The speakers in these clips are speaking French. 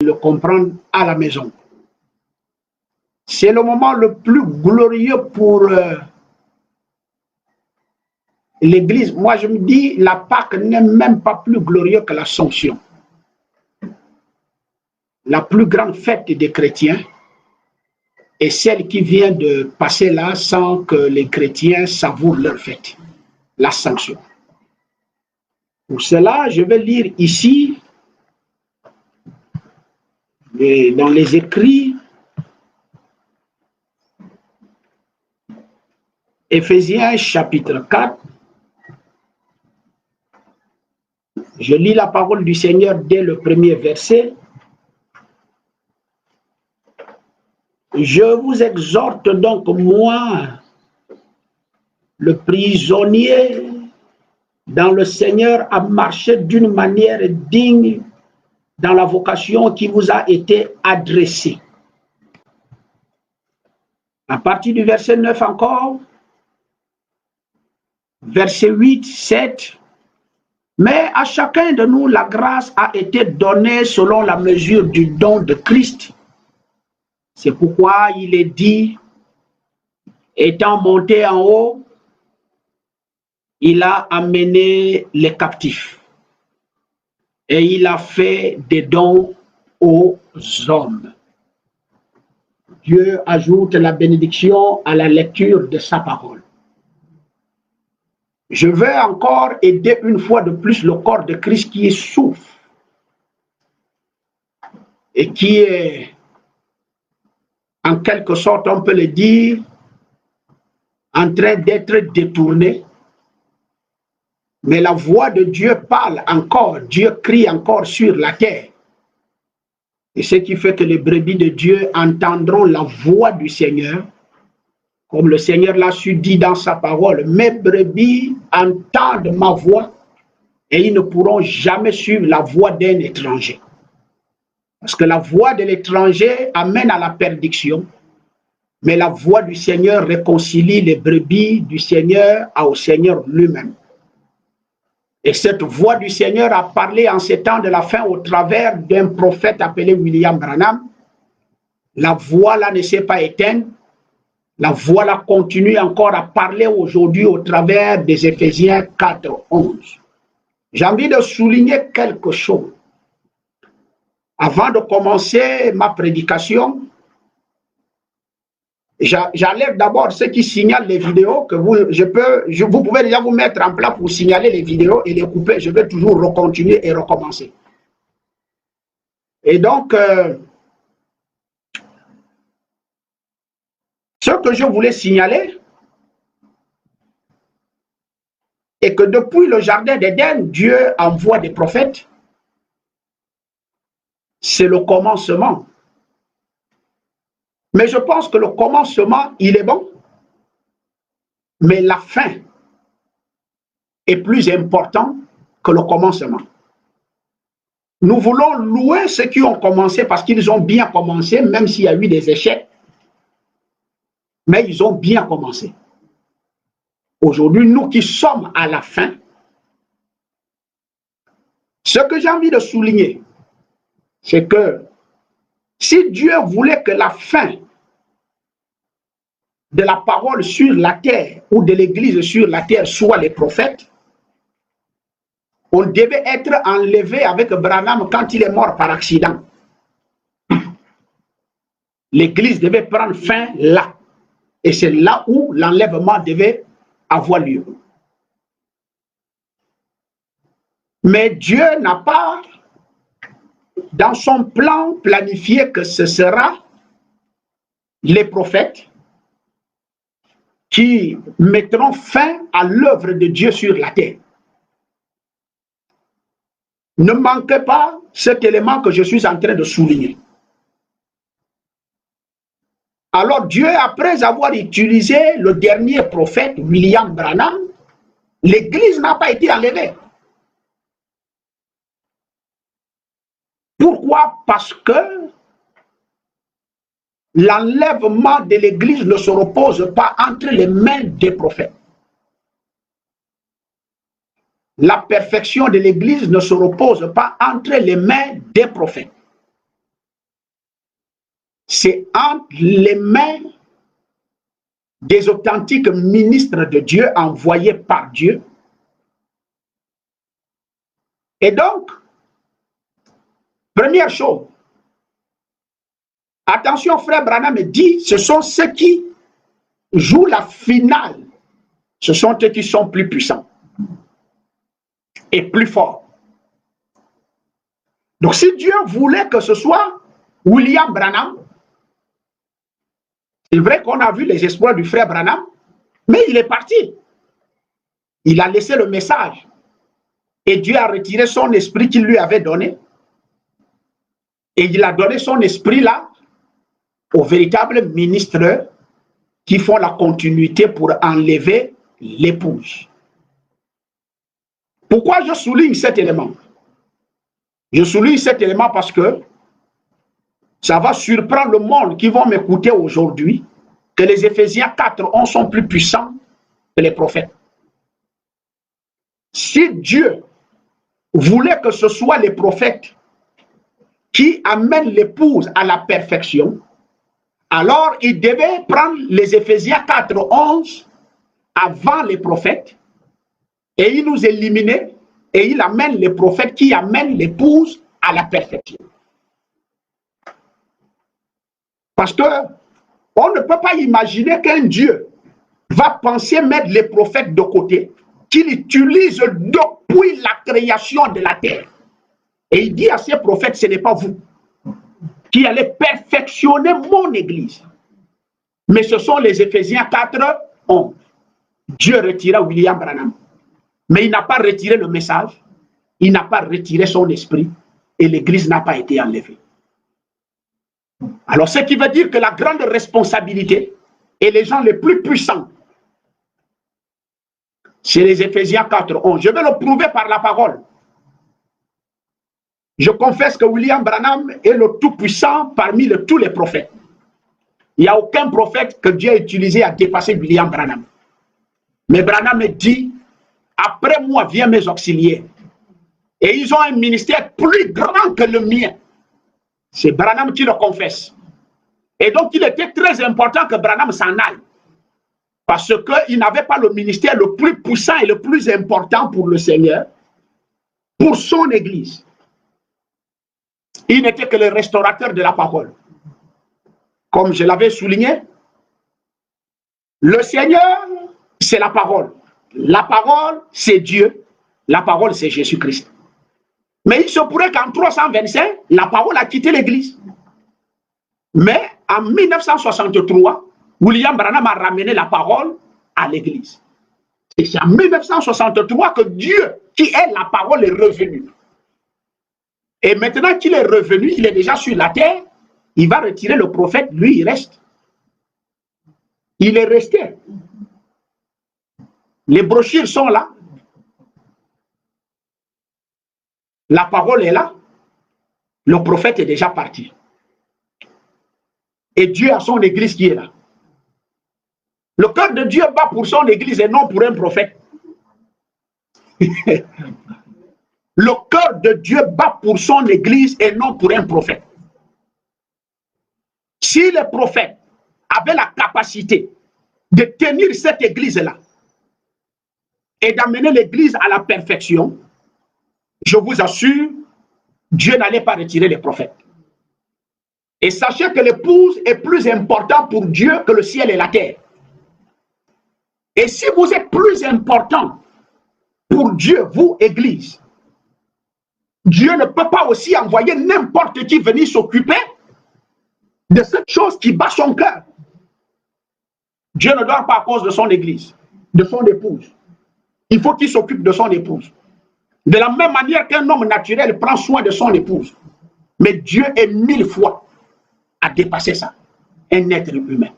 le comprendre à la maison. C'est le moment le plus glorieux pour l'Église. Moi, je me dis, la Pâque n'est même pas plus glorieuse que l'Assomption. La plus grande fête des chrétiens est celle qui vient de passer là sans que les chrétiens savourent leur fête, l'Ascension. Pour cela, je vais lire ici, dans les écrits, Éphésiens chapitre 4. Je lis la parole du Seigneur dès le premier verset. Je vous exhorte donc, moi, le prisonnier dans le Seigneur, à marcher d'une manière digne dans la vocation qui vous a été adressée. À partir du verset 9 encore, verset 8, 7, mais à chacun de nous, la grâce a été donnée selon la mesure du don de Christ. C'est pourquoi il est dit, étant monté en haut, il a amené les captifs et il a fait des dons aux hommes. Dieu ajoute la bénédiction à la lecture de sa parole. Je veux encore aider une fois de plus le corps de Christ qui souffre et qui est, en quelque sorte, on peut le dire, en train d'être détourné. Mais la voix de Dieu parle encore, Dieu crie encore sur la terre. Et ce qui fait que les brebis de Dieu entendront la voix du Seigneur, comme le Seigneur l'a su dit dans sa parole, mes brebis entendent ma voix et ils ne pourront jamais suivre la voix d'un étranger. Parce que la voix de l'étranger amène à la perdition, mais la voix du Seigneur réconcilie les brebis du Seigneur au Seigneur lui-même. Et cette voix du Seigneur a parlé en ces temps de la fin au travers d'un prophète appelé William Branham. La voix là ne s'est pas éteinte. La voix là continue encore à parler aujourd'hui au travers des Éphésiens 4, 11. J'ai envie de souligner quelque chose. Avant de commencer ma prédication, j'enlève d'abord ceux qui signalent les vidéos, que vous pouvez déjà vous mettre en place pour signaler les vidéos et les couper. Je vais toujours recontinuer et recommencer. Et donc, ce que je voulais signaler est que depuis le jardin d'Éden, Dieu envoie des prophètes. C'est le commencement. Mais je pense que le commencement, il est bon. Mais la fin est plus importante que le commencement. Nous voulons louer ceux qui ont commencé parce qu'ils ont bien commencé, même s'il y a eu des échecs. Mais ils ont bien commencé. Aujourd'hui, nous qui sommes à la fin, ce que j'ai envie de souligner, c'est que si Dieu voulait que la fin de la parole sur la terre ou de l'Église sur la terre soit les prophètes, on devait être enlevé avec Branham quand il est mort par accident. L'Église devait prendre fin là. Et c'est là où l'enlèvement devait avoir lieu. Mais Dieu n'a pas, dans son plan, planifié que ce sera les prophètes qui mettront fin à l'œuvre de Dieu sur la terre. Ne manquez pas cet élément que je suis en train de souligner. Alors Dieu, après avoir utilisé le dernier prophète, William Branham, l'Église n'a pas été enlevée. Pourquoi? Parce que l'enlèvement de l'Église ne se repose pas entre les mains des prophètes. La perfection de l'Église ne se repose pas entre les mains des prophètes. c'est entre les mains des authentiques ministres de Dieu envoyés par Dieu. Et donc, première chose, attention, frère Branham me dit, ce sont ceux qui jouent la finale. Ce sont eux qui sont plus puissants et plus forts. Donc, si Dieu voulait que ce soit William Branham, c'est vrai qu'on a vu les espoirs du frère Branham, mais il est parti. Il a laissé le message. Et Dieu a retiré son esprit qu'il lui avait donné. Et il a donné son esprit là aux véritables ministres qui font la continuité pour enlever l'épouse. Pourquoi je souligne cet élément? Je souligne cet élément parce que ça va surprendre le monde qui vont m'écouter aujourd'hui que les Éphésiens 4:11 sont plus puissants que les prophètes. Si Dieu voulait que ce soit les prophètes qui amènent l'épouse à la perfection, alors il devait prendre les Éphésiens 4:11 avant les prophètes et il nous éliminait et il amène les prophètes qui amènent l'épouse à la perfection. Parce que on ne peut pas imaginer qu'un Dieu va penser mettre les prophètes de côté, qu'il utilise depuis la création de la terre. Et il dit à ces prophètes, ce n'est pas vous qui allez perfectionner mon église. Mais ce sont les Éphésiens 4:11. Dieu retira William Branham. Mais il n'a pas retiré le message, il n'a pas retiré son esprit, et l'église n'a pas été enlevée. Alors, ce qui veut dire que la grande responsabilité et les gens les plus puissants, c'est les Éphésiens 4:11. Je vais le prouver par la parole. Je confesse que William Branham est le tout-puissant parmi tous les prophètes. Il n'y a aucun prophète que Dieu a utilisé à dépasser William Branham. Mais Branham me dit, après moi viennent mes auxiliaires. Et ils ont un ministère plus grand que le mien. C'est Branham qui le confesse. Et donc il était très important que Branham s'en aille. Parce qu'il n'avait pas le ministère le plus puissant et le plus important pour le Seigneur, pour son église. Il n'était que le restaurateur de la parole. Comme je l'avais souligné, le Seigneur, c'est la parole. La parole, c'est Dieu. La parole, c'est Jésus-Christ. Mais il se pourrait qu'en 325, la parole a quitté l'église. Mais en 1963, William Branham a ramené la parole à l'église. Et c'est en 1963 que Dieu, qui est la parole, est revenu. Et maintenant qu'il est revenu, il est déjà sur la terre, il va retirer le prophète, lui, il reste. Il est resté. Les brochures sont là. La parole est là. Le prophète est déjà parti. Et Dieu a son église qui est là. Le cœur de Dieu bat pour son église et non pour un prophète. Le cœur de Dieu bat pour son église et non pour un prophète. Si les prophètes avaient la capacité de tenir cette église-là et d'amener l'église à la perfection, je vous assure, Dieu n'allait pas retirer les prophètes. Et sachez que l'épouse est plus importante pour Dieu que le ciel et la terre. Et si vous êtes plus important pour Dieu, vous, église, Dieu ne peut pas aussi envoyer n'importe qui venir s'occuper de cette chose qui bat son cœur. Dieu ne dort pas à cause de son église, de son épouse. Il faut qu'il s'occupe de son épouse. De la même manière qu'un homme naturel prend soin de son épouse. Mais Dieu est 1000 fois à dépasser ça. Un être humain.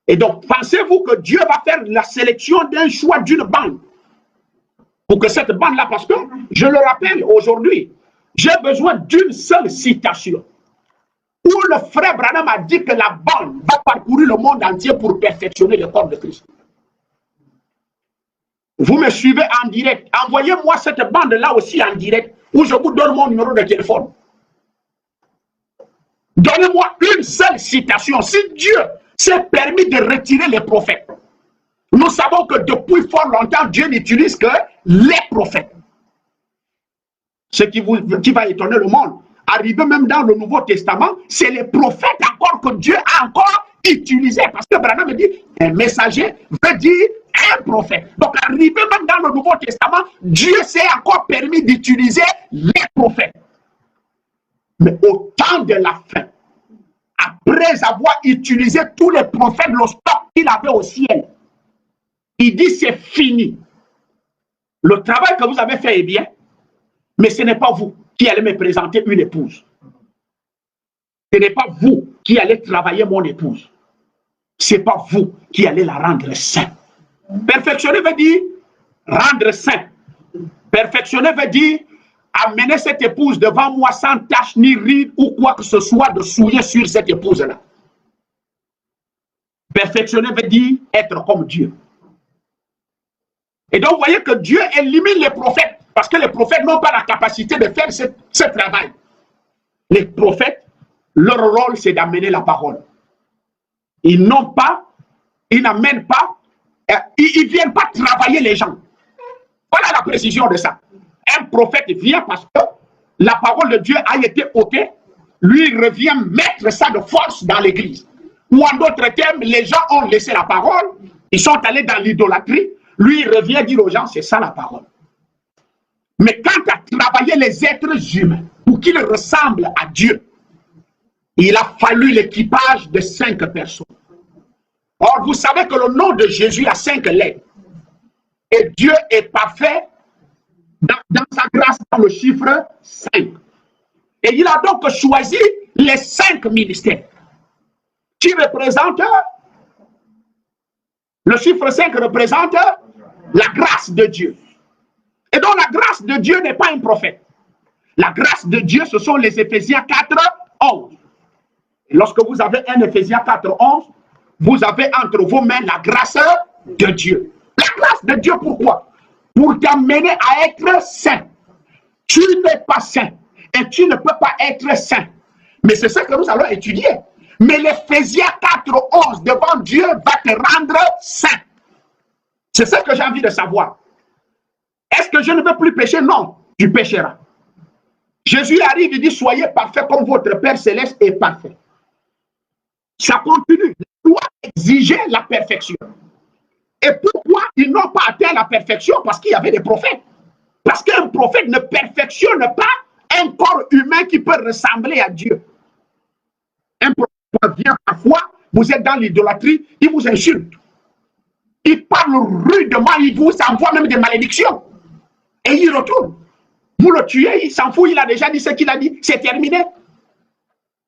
Et donc, pensez-vous que Dieu va faire la sélection d'un choix d'une bande pour que cette bande-là, parce que, je le rappelle aujourd'hui, j'ai besoin d'une seule citation où le frère Branham a dit que la bande va parcourir le monde entier pour perfectionner le corps de Christ. Vous me suivez en direct. Envoyez-moi cette bande-là aussi en direct où je vous donne mon numéro de téléphone. Donnez-moi une seule citation. Si Dieu s'est permis de retirer les prophètes, nous savons que depuis fort longtemps, Dieu n'utilise que les prophètes. Ce qui va étonner le monde. Arrivé même dans le Nouveau Testament, c'est les prophètes encore que Dieu a encore utilisé. Parce que Branham me dit, un messager veut dire un prophète. Donc arrivé même dans le Nouveau Testament, Dieu s'est encore permis d'utiliser les prophètes. Mais au temps de la fin, après avoir utilisé tous les prophètes, le stock qu'il avait au ciel, il dit c'est fini. Le travail que vous avez fait est bien, mais ce n'est pas vous qui allez me présenter une épouse. Ce n'est pas vous qui allez travailler mon épouse. Ce n'est pas vous qui allez la rendre sainte. Perfectionner veut dire rendre saint. Perfectionner veut dire amener cette épouse devant moi sans tache ni ride ou quoi que ce soit de souiller sur cette épouse-là. Perfectionner veut dire être comme Dieu. Et donc, vous voyez que Dieu élimine les prophètes parce que les prophètes n'ont pas la capacité de faire ce travail. Les prophètes, leur rôle, c'est d'amener la parole. Ils n'amènent pas, ils ne viennent pas travailler les gens. Voilà la précision de ça. Un prophète vient parce que la parole de Dieu a été ôtée, lui il revient mettre ça de force dans l'église. Ou en d'autres termes, les gens ont laissé la parole, ils sont allés dans l'idolâtrie, lui il revient dire aux gens, c'est ça la parole. Mais quant à travailler les êtres humains pour qu'ils ressemblent à Dieu, il a fallu l'équipage de 5 personnes. Or, vous savez que le nom de Jésus a 5 lettres. Et Dieu est parfait dans sa grâce dans le chiffre 5. Et il a donc choisi les 5 ministères qui représentent, le chiffre 5 représente la grâce de Dieu. Et donc la grâce de Dieu n'est pas un prophète. La grâce de Dieu, ce sont les Éphésiens 4, 11. Et lorsque vous avez un Éphésiens 4, 11, vous avez entre vos mains la grâce de Dieu. La grâce de Dieu, pourquoi? Pour t'amener à être saint. Tu n'es pas saint et tu ne peux pas être saint. Mais c'est ce que nous allons étudier. Mais l'Éphésiens 4, 11 devant Dieu va te rendre saint. C'est ce que j'ai envie de savoir. Est-ce que je ne veux plus pécher? Non, tu pécheras. Jésus arrive et dit, soyez parfaits comme votre Père Céleste est parfait. Ça continue. La loi exigeait la perfection. Et pourquoi ils n'ont pas atteint la perfection? Parce qu'il y avait des prophètes. Parce qu'un prophète ne perfectionne pas un corps humain qui peut ressembler à Dieu. Un prophète vient parfois, vous êtes dans l'idolâtrie, il vous insulte. Il parle rudement, il vous envoie même des malédictions. Et il retourne. Vous le tuez, il s'en fout, il a déjà dit ce qu'il a dit, c'est terminé.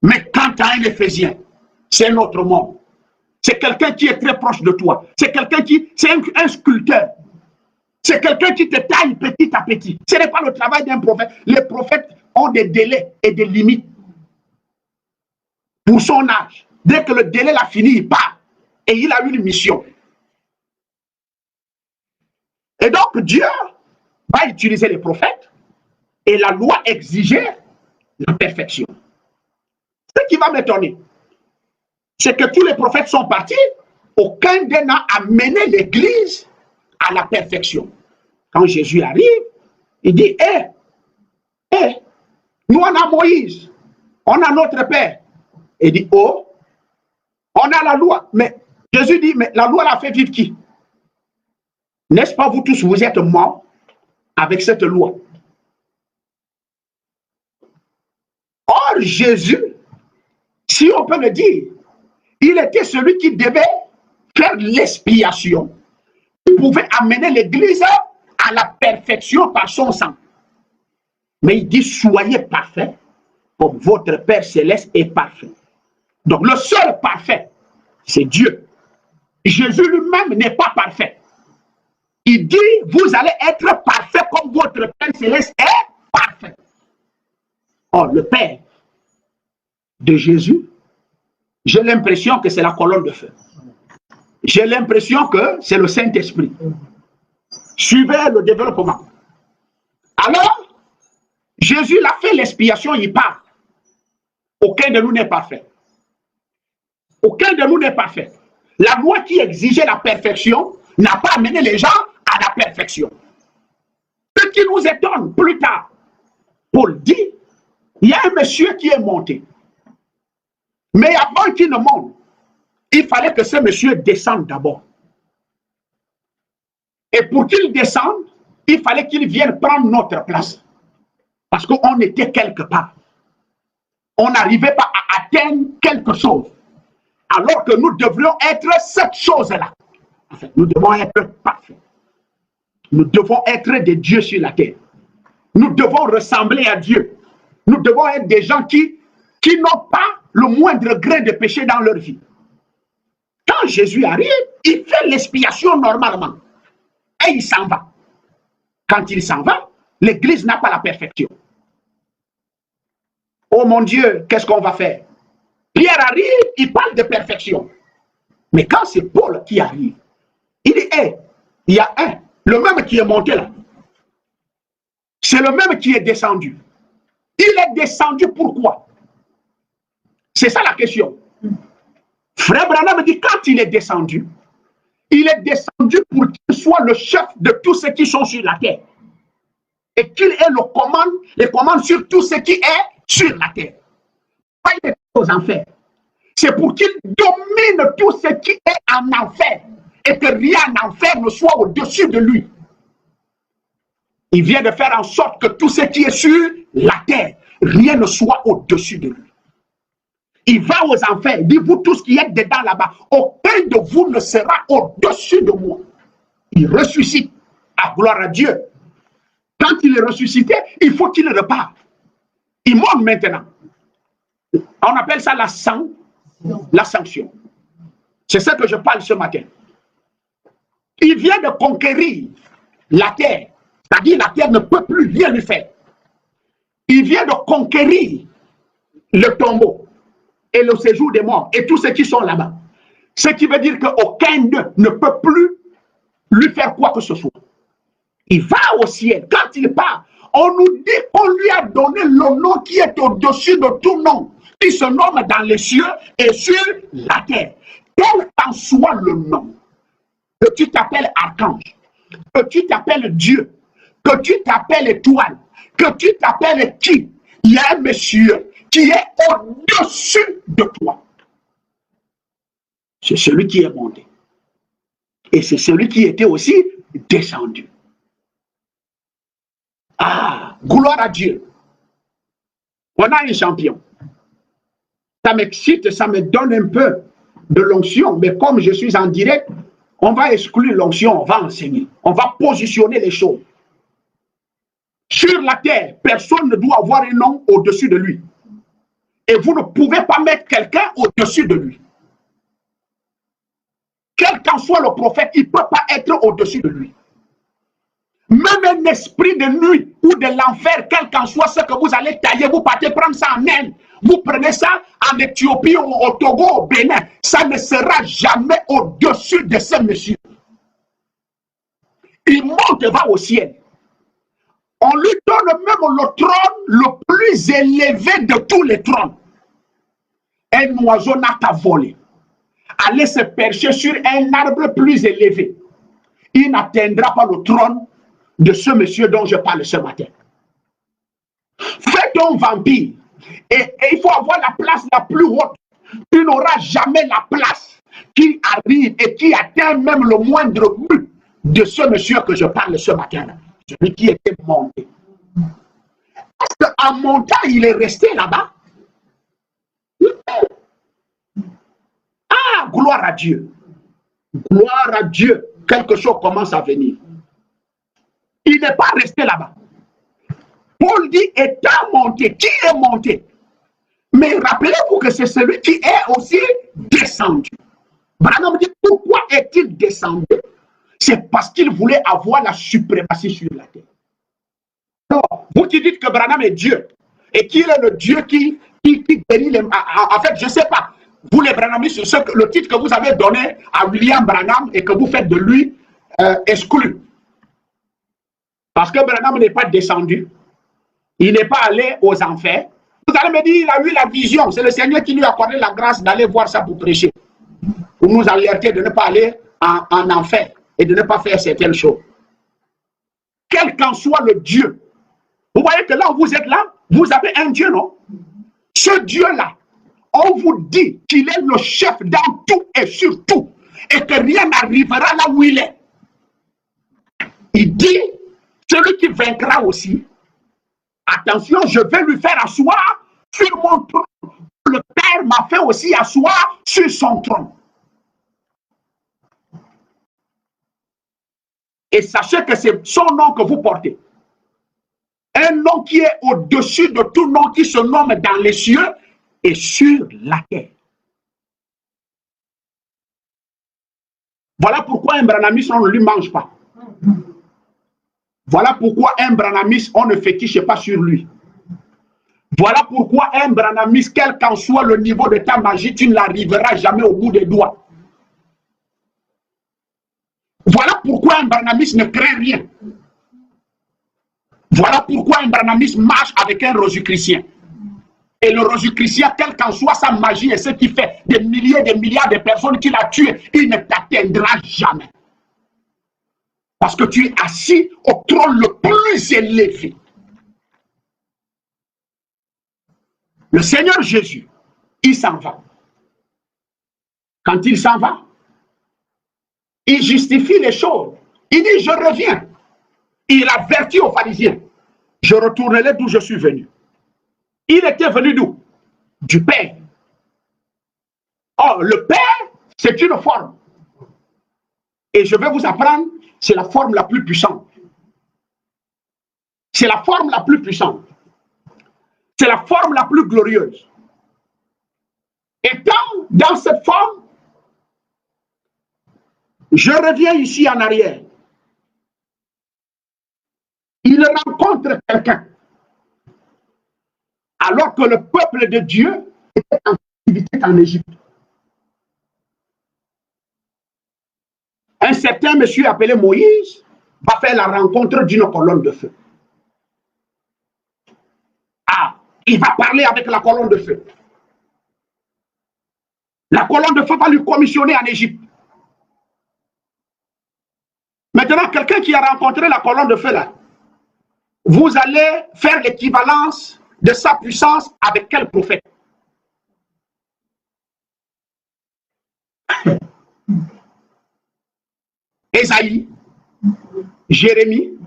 Mais quant à un Éphésien, c'est un autre monde. C'est quelqu'un qui est très proche de toi. C'est quelqu'un qui, c'est un sculpteur. C'est quelqu'un qui te taille petit à petit. Ce n'est pas le travail d'un prophète. Les prophètes ont des délais et des limites. Pour son âge, dès que le délai l'a fini, il part. Et il a une mission. Et donc Dieu va utiliser les prophètes et la loi exigeait la perfection. Ce qui va m'étonner, c'est que tous les prophètes sont partis, aucun d'eux n'a amené l'Église à la perfection. Quand Jésus arrive, il dit, nous on a Moïse, on a notre Père. Il dit, oh, on a la loi. Mais Jésus dit, mais la loi l'a fait vivre qui? N'est-ce pas vous tous, vous êtes morts avec cette loi? Or, Jésus, si on peut le dire, il était celui qui devait faire l'expiation. Il pouvait amener l'Église à la perfection par son sang. Mais il dit, soyez parfaits comme votre Père Céleste est parfait. Donc le seul parfait, c'est Dieu. Jésus lui-même n'est pas parfait. Il dit, vous allez être parfait comme votre Père Céleste est parfait. Or, le Père de Jésus, j'ai l'impression que c'est la colonne de feu. J'ai l'impression que c'est le Saint-Esprit. Suivez le développement. Alors, Jésus l'a fait l'expiation, il part. Aucun de nous n'est parfait. Aucun de nous n'est parfait. La loi qui exigeait la perfection n'a pas amené les gens à la perfection. Ce qui nous étonne plus tard, Paul dit, il y a un monsieur qui est monté. Mais avant qu'il ne monte, il fallait que ce monsieur descende d'abord. Et pour qu'il descende, il fallait qu'il vienne prendre notre place. Parce qu'on était quelque part. On n'arrivait pas à atteindre quelque chose. Alors que nous devrions être cette chose-là. En fait, nous devons être parfaits. Nous devons être des dieux sur la terre. Nous devons ressembler à Dieu. Nous devons être des gens qui n'ont pas le moindre grain de péché dans leur vie. Quand Jésus arrive, il fait l'expiation normalement. Et il s'en va. Quand il s'en va, l'Église n'a pas la perfection. Oh mon Dieu, qu'est-ce qu'on va faire? Pierre arrive, il parle de perfection. Mais quand c'est Paul qui arrive, il dit, hey, il y a un, le même qui est monté là. C'est le même qui est descendu. Il est descendu pourquoi? C'est ça la question. Frère Branham dit, quand il est descendu pour qu'il soit le chef de tous ceux qui sont sur la terre. Et qu'il ait les commandes sur tout ce qui est sur la terre. Pas il est aux enfers. C'est pour qu'il domine tout ce qui est en enfer. Et que rien en enfer ne soit au-dessus de lui. Il vient de faire en sorte que tout ce qui est sur la terre, rien ne soit au-dessus de lui. Il va aux enfers, il dit, vous tous qui êtes dedans là-bas, aucun de vous ne sera au-dessus de moi. Il ressuscite, à gloire à Dieu. Quand il est ressuscité, il faut qu'il reparte. Il monte maintenant. On appelle ça la sanction. C'est ça que je parle ce matin. Il vient de conquérir la terre. C'est-à-dire la terre ne peut plus rien lui faire. Il vient de conquérir le tombeau et le séjour des morts et tous ceux qui sont là-bas. Ce qui veut dire qu'aucun d'eux ne peut plus lui faire quoi que ce soit. Il va au ciel. Quand il part, on nous dit qu'on lui a donné le nom qui est au-dessus de tout nom, qui se nomme dans les cieux et sur la terre. Quel qu'en soit le nom, que tu t'appelles archange, que tu t'appelles Dieu, que tu t'appelles étoile, que tu t'appelles qui, il y a un monsieur qui est au-dessus de toi. C'est celui qui est monté. Et c'est celui qui était aussi descendu. Ah, gloire à Dieu. On a un champion. Ça m'excite, ça me donne un peu de l'onction, mais comme je suis en direct, on va exclure l'onction, on va enseigner, on va positionner les choses. Sur la terre, personne ne doit avoir un nom au-dessus de lui. Et vous ne pouvez pas mettre quelqu'un au-dessus de lui. Quel qu'en soit le prophète, il ne peut pas être au-dessus de lui. Même un esprit de nuit ou de l'enfer, quel qu'en soit ce que vous allez tailler, vous partez prendre ça en Inde, vous prenez ça en Éthiopie ou au Togo, au Bénin, ça ne sera jamais au-dessus de ce monsieur. Il monte et va au ciel. On lui donne même le trône le plus élevé de tous les trônes. Un oiseau n'a qu'à voler, aller se percher sur un arbre plus élevé. Il n'atteindra pas le trône de ce monsieur dont je parle ce matin. Fais ton vampire et il faut avoir la place la plus haute. Tu n'auras jamais la place qui arrive et qui atteint même le moindre but de ce monsieur que je parle ce matin. Celui qui était monté. Parce qu'en montant, il est resté là-bas. Ah, gloire à Dieu. Gloire à Dieu. Quelque chose commence à venir. Il n'est pas resté là-bas. Paul dit, étant monté. Qui est monté? Mais rappelez-vous que c'est celui qui est aussi descendu. Branham dit, pourquoi est-il descendu? C'est parce qu'il voulait avoir la suprématie sur la terre. Alors, vous qui dites que Branham est Dieu, et qu'il est le Dieu qui bénit les... En fait, je ne sais pas, vous les Branhamistes, le titre que vous avez donné à William Branham et que vous faites de lui exclu. Parce que Branham n'est pas descendu, il n'est pas allé aux enfers, Vous allez me dire, il a eu la vision. C'est le Seigneur qui lui a accordé la grâce d'aller voir ça pour prêcher. Pour nous alerter de ne pas aller en enfer et de ne pas faire certaines choses. Quel qu'en soit le Dieu. Vous voyez que là où vous êtes là, vous avez un Dieu, non? Ce Dieu-là, on vous dit qu'il est le chef dans tout et sur tout, et que rien n'arrivera là où il est. Il dit, celui qui vaincra aussi, attention, je vais lui faire asseoir sur mon trône. Le Père m'a fait aussi asseoir sur son trône. Et sachez que c'est son nom que vous portez. Un nom qui est au-dessus de tout nom qui se nomme dans les cieux et sur la terre. Voilà pourquoi un branamiste, on ne lui mange pas. Voilà pourquoi un branamiste, on ne fétiche pas sur lui. Voilà pourquoi un branamiste, quel qu'en soit le niveau de ta magie, tu n'arriveras jamais au bout des doigts. Voilà pourquoi un branamiste ne craint rien. Voilà pourquoi un branamiste marche avec un rosicrucien. Et le rosicrucien, quel qu'en soit sa magie et ce qui fait des milliers, des milliards de personnes qu'il a tuées, il ne t'atteindra jamais. Parce que tu es assis au trône le plus élevé. Le Seigneur Jésus, il s'en va. Quand il s'en va, il justifie les choses. Il dit, je reviens. Il avertit aux pharisiens, je retournerai d'où je suis venu. Il était venu d'où? Du Père. Or, le Père, c'est une forme. Et je vais vous apprendre, c'est la forme la plus puissante. C'est la forme la plus puissante. C'est la forme la plus glorieuse. Et dans cette forme, je reviens ici en arrière. Il rencontre quelqu'un. Alors que le peuple de Dieu était en activité en Égypte. Un certain monsieur appelé Moïse va faire la rencontre d'une colonne de feu. Ah, il va parler avec la colonne de feu. La colonne de feu va lui commissionner en Égypte. Maintenant, quelqu'un qui a rencontré la colonne de feu là, vous allez faire l'équivalence de sa puissance avec quel prophète? Ésaïe, Jérémie.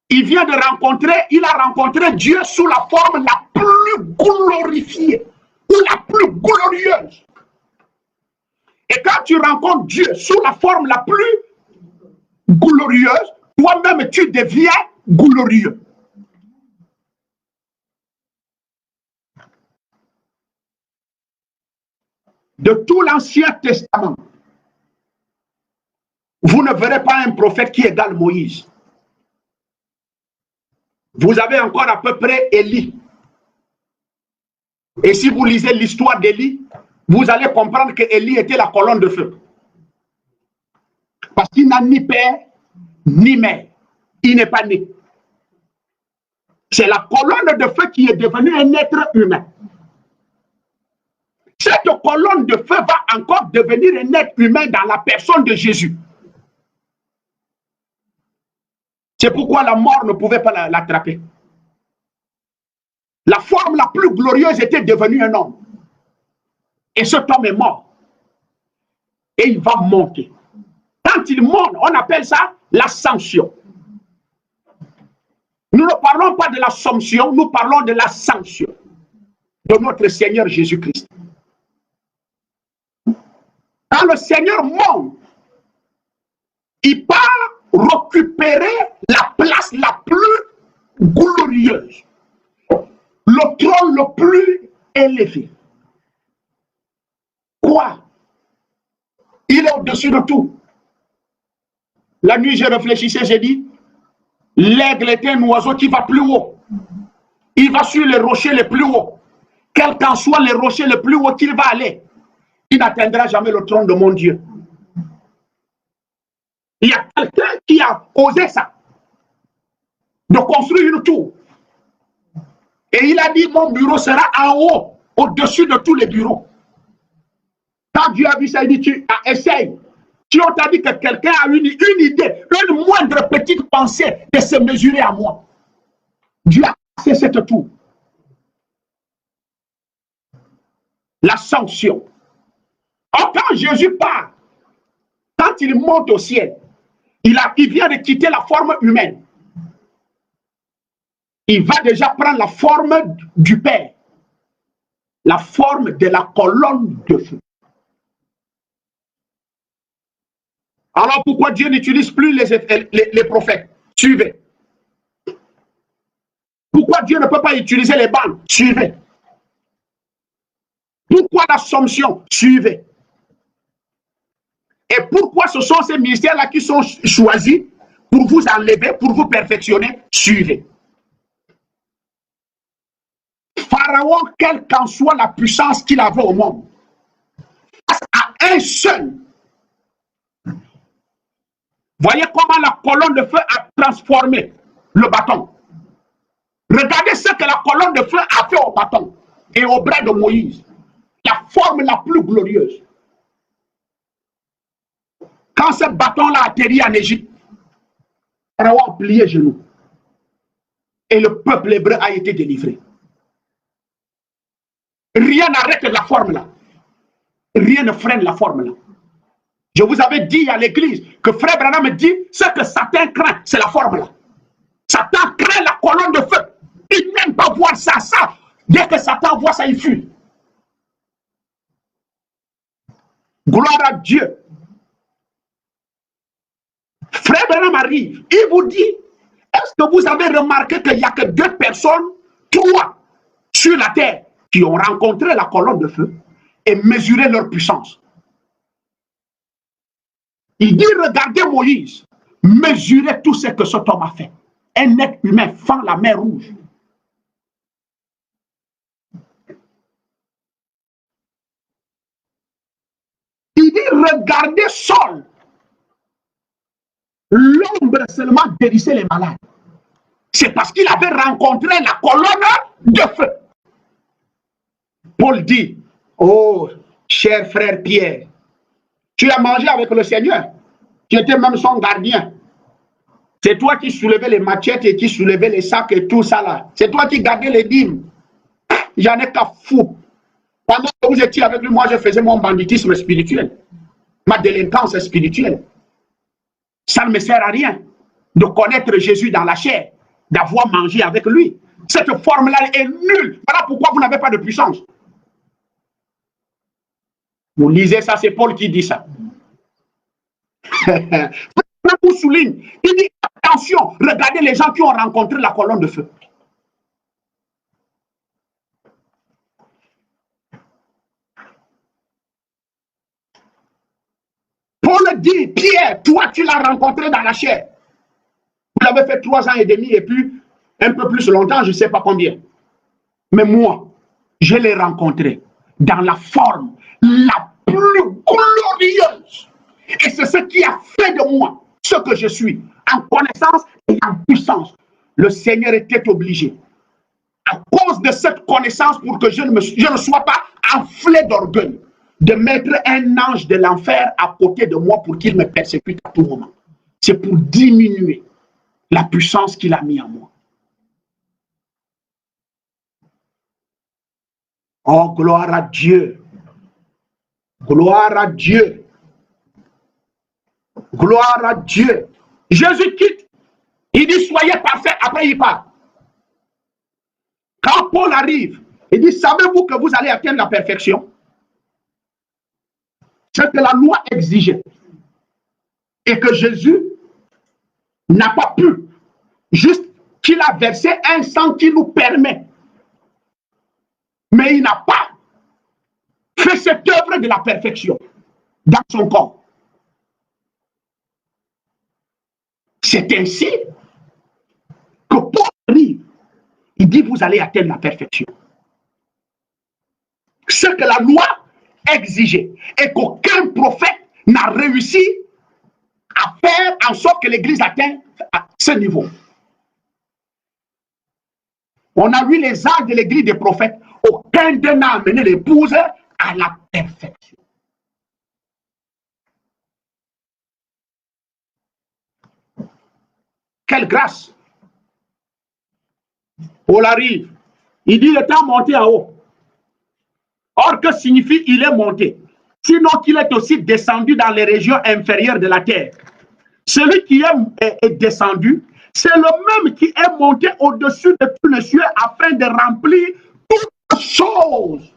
Il a rencontré Dieu sous la forme la plus glorifiée ou la plus glorieuse. Et quand tu rencontres Dieu sous la forme la plus glorieuse, toi-même tu deviens glorieux. De tout l'Ancien Testament, vous ne verrez pas un prophète qui égale Moïse. Vous avez encore à peu près Élie. Et si vous lisez l'histoire d'Élie, vous allez comprendre que Élie était la colonne de feu. Parce qu'il n'a ni père, ni mère. Il n'est pas né. C'est la colonne de feu qui est devenue un être humain. Cette colonne de feu va encore devenir un être humain dans la personne de Jésus. C'est pourquoi la mort ne pouvait pas l'attraper. La forme la plus glorieuse était devenue un homme. Et cet homme est mort. Et il va monter. Quand il monte, on appelle ça l'ascension. Nous ne parlons pas de l'assomption, nous parlons de l'ascension de notre Seigneur Jésus-Christ. Quand le Seigneur monte, il part récupérer la place la plus glorieuse, le trône le plus élevé. Quoi? Il est au-dessus de tout. La nuit, je réfléchissais, j'ai dit, l'aigle est un oiseau qui va plus haut. Il va sur les rochers les plus hauts. Quel qu'en soit les rochers les plus hauts qu'il va aller, il n'atteindra jamais le trône de mon Dieu. Il y a quelqu'un qui a osé ça, de construire une tour Et il a dit, mon bureau sera en haut, au-dessus de tous les bureaux. Quand Dieu a vu ça, il dit, essaye. Si on t'a dit que quelqu'un a une idée, une moindre petite pensée de se mesurer à moi, Dieu a fait cette tour. La sanction. Or, quand Jésus part, quand il monte au ciel, il vient de quitter la forme humaine. Il va déjà prendre la forme du Père, la forme de la colonne de feu. Alors pourquoi Dieu n'utilise plus les prophètes? Suivez. Pourquoi Dieu ne peut pas utiliser les bandes? Suivez. Pourquoi l'Assomption? Suivez. Et pourquoi ce sont ces ministères-là qui sont choisis pour vous enlever, pour vous perfectionner? Suivez. Pharaon, quelle qu'en soit la puissance qu'il avait au monde, face à un seul, voyez comment la colonne de feu a transformé le bâton. Regardez ce que la colonne de feu a fait au bâton et au bras de Moïse. La forme la plus glorieuse. Quand ce bâton-là atterrit en Égypte, Pharaon a plié genoux. Et le peuple hébreu a été délivré. Rien n'arrête la forme-là. Rien ne freine la forme-là. Je vous avais dit à l'église que Frère Branham me dit, ce que Satan craint, c'est la forme-là. Satan craint la colonne de feu. Il n'aime pas voir ça. Dès que Satan voit ça, il fuit. Gloire à Dieu. Frère Branham arrive. Il vous dit, est-ce que vous avez remarqué qu'il n'y a que 2 personnes, 3 sur la terre qui ont rencontré la colonne de feu et mesuré leur puissance? Il dit, regardez Moïse, mesurez tout ce que cet homme a fait. Un être humain fend la mer Rouge. Il dit, regardez Saul. L'ombre seulement guérissait les malades. C'est parce qu'il avait rencontré la colonne de feu. Paul dit, oh, cher frère Pierre, tu as mangé avec le Seigneur. Tu étais même son gardien. C'est toi qui soulevais les machettes et qui soulevais les sacs et tout ça là. C'est toi qui gardais les dîmes. J'en ai qu'à fou. Pendant que vous étiez avec lui, moi je faisais mon banditisme spirituel. Ma délinquance spirituelle. Ça ne me sert à rien de connaître Jésus dans la chair, d'avoir mangé avec lui. Cette forme-là est nulle. Voilà pourquoi vous n'avez pas de puissance. Vous lisez ça, c'est Paul qui dit ça. Vous souligne, il dit attention, regardez les gens qui ont rencontré la colonne de feu. Paul dit, Pierre, toi tu l'as rencontré dans la chair. Vous l'avez fait 3 ans et demi et puis un peu plus longtemps, je ne sais pas combien. Mais moi, je l'ai rencontré dans la forme la plus glorieuse. Et c'est ce qui a fait de moi ce que je suis, en connaissance et en puissance. Le Seigneur était obligé, à cause de cette connaissance, pour que je ne sois pas enflé d'orgueil, de mettre un ange de l'enfer à côté de moi pour qu'il me persécute à tout moment. C'est pour diminuer la puissance qu'il a mis en moi. Oh, gloire à Dieu. Gloire à Dieu. Gloire à Dieu. Jésus quitte. Il dit, soyez parfaits. Après, il part. Quand Paul arrive, il dit, savez-vous que vous allez atteindre la perfection? C'est que la loi exigeait. Et que Jésus n'a pas pu. Juste qu'il a versé un sang qui nous permet. Mais il n'a pas fait cette œuvre de la perfection dans son corps. C'est ainsi que Paul arrive. Il dit, vous allez atteindre la perfection. Ce que la loi exigeait et qu'aucun prophète n'a réussi à faire en sorte que l'Église atteigne à ce niveau. On a vu les âges de l'église des prophètes. Aucun d'eux n'a amené l'épouse à la perfection. Quelle grâce! Paul arrive. Il dit, il est monté en haut. Or, que signifie il est monté? Sinon qu'il est aussi descendu dans les régions inférieures de la terre. Celui qui est descendu, c'est le même qui est monté au-dessus de tous les cieux afin de remplir toutes choses.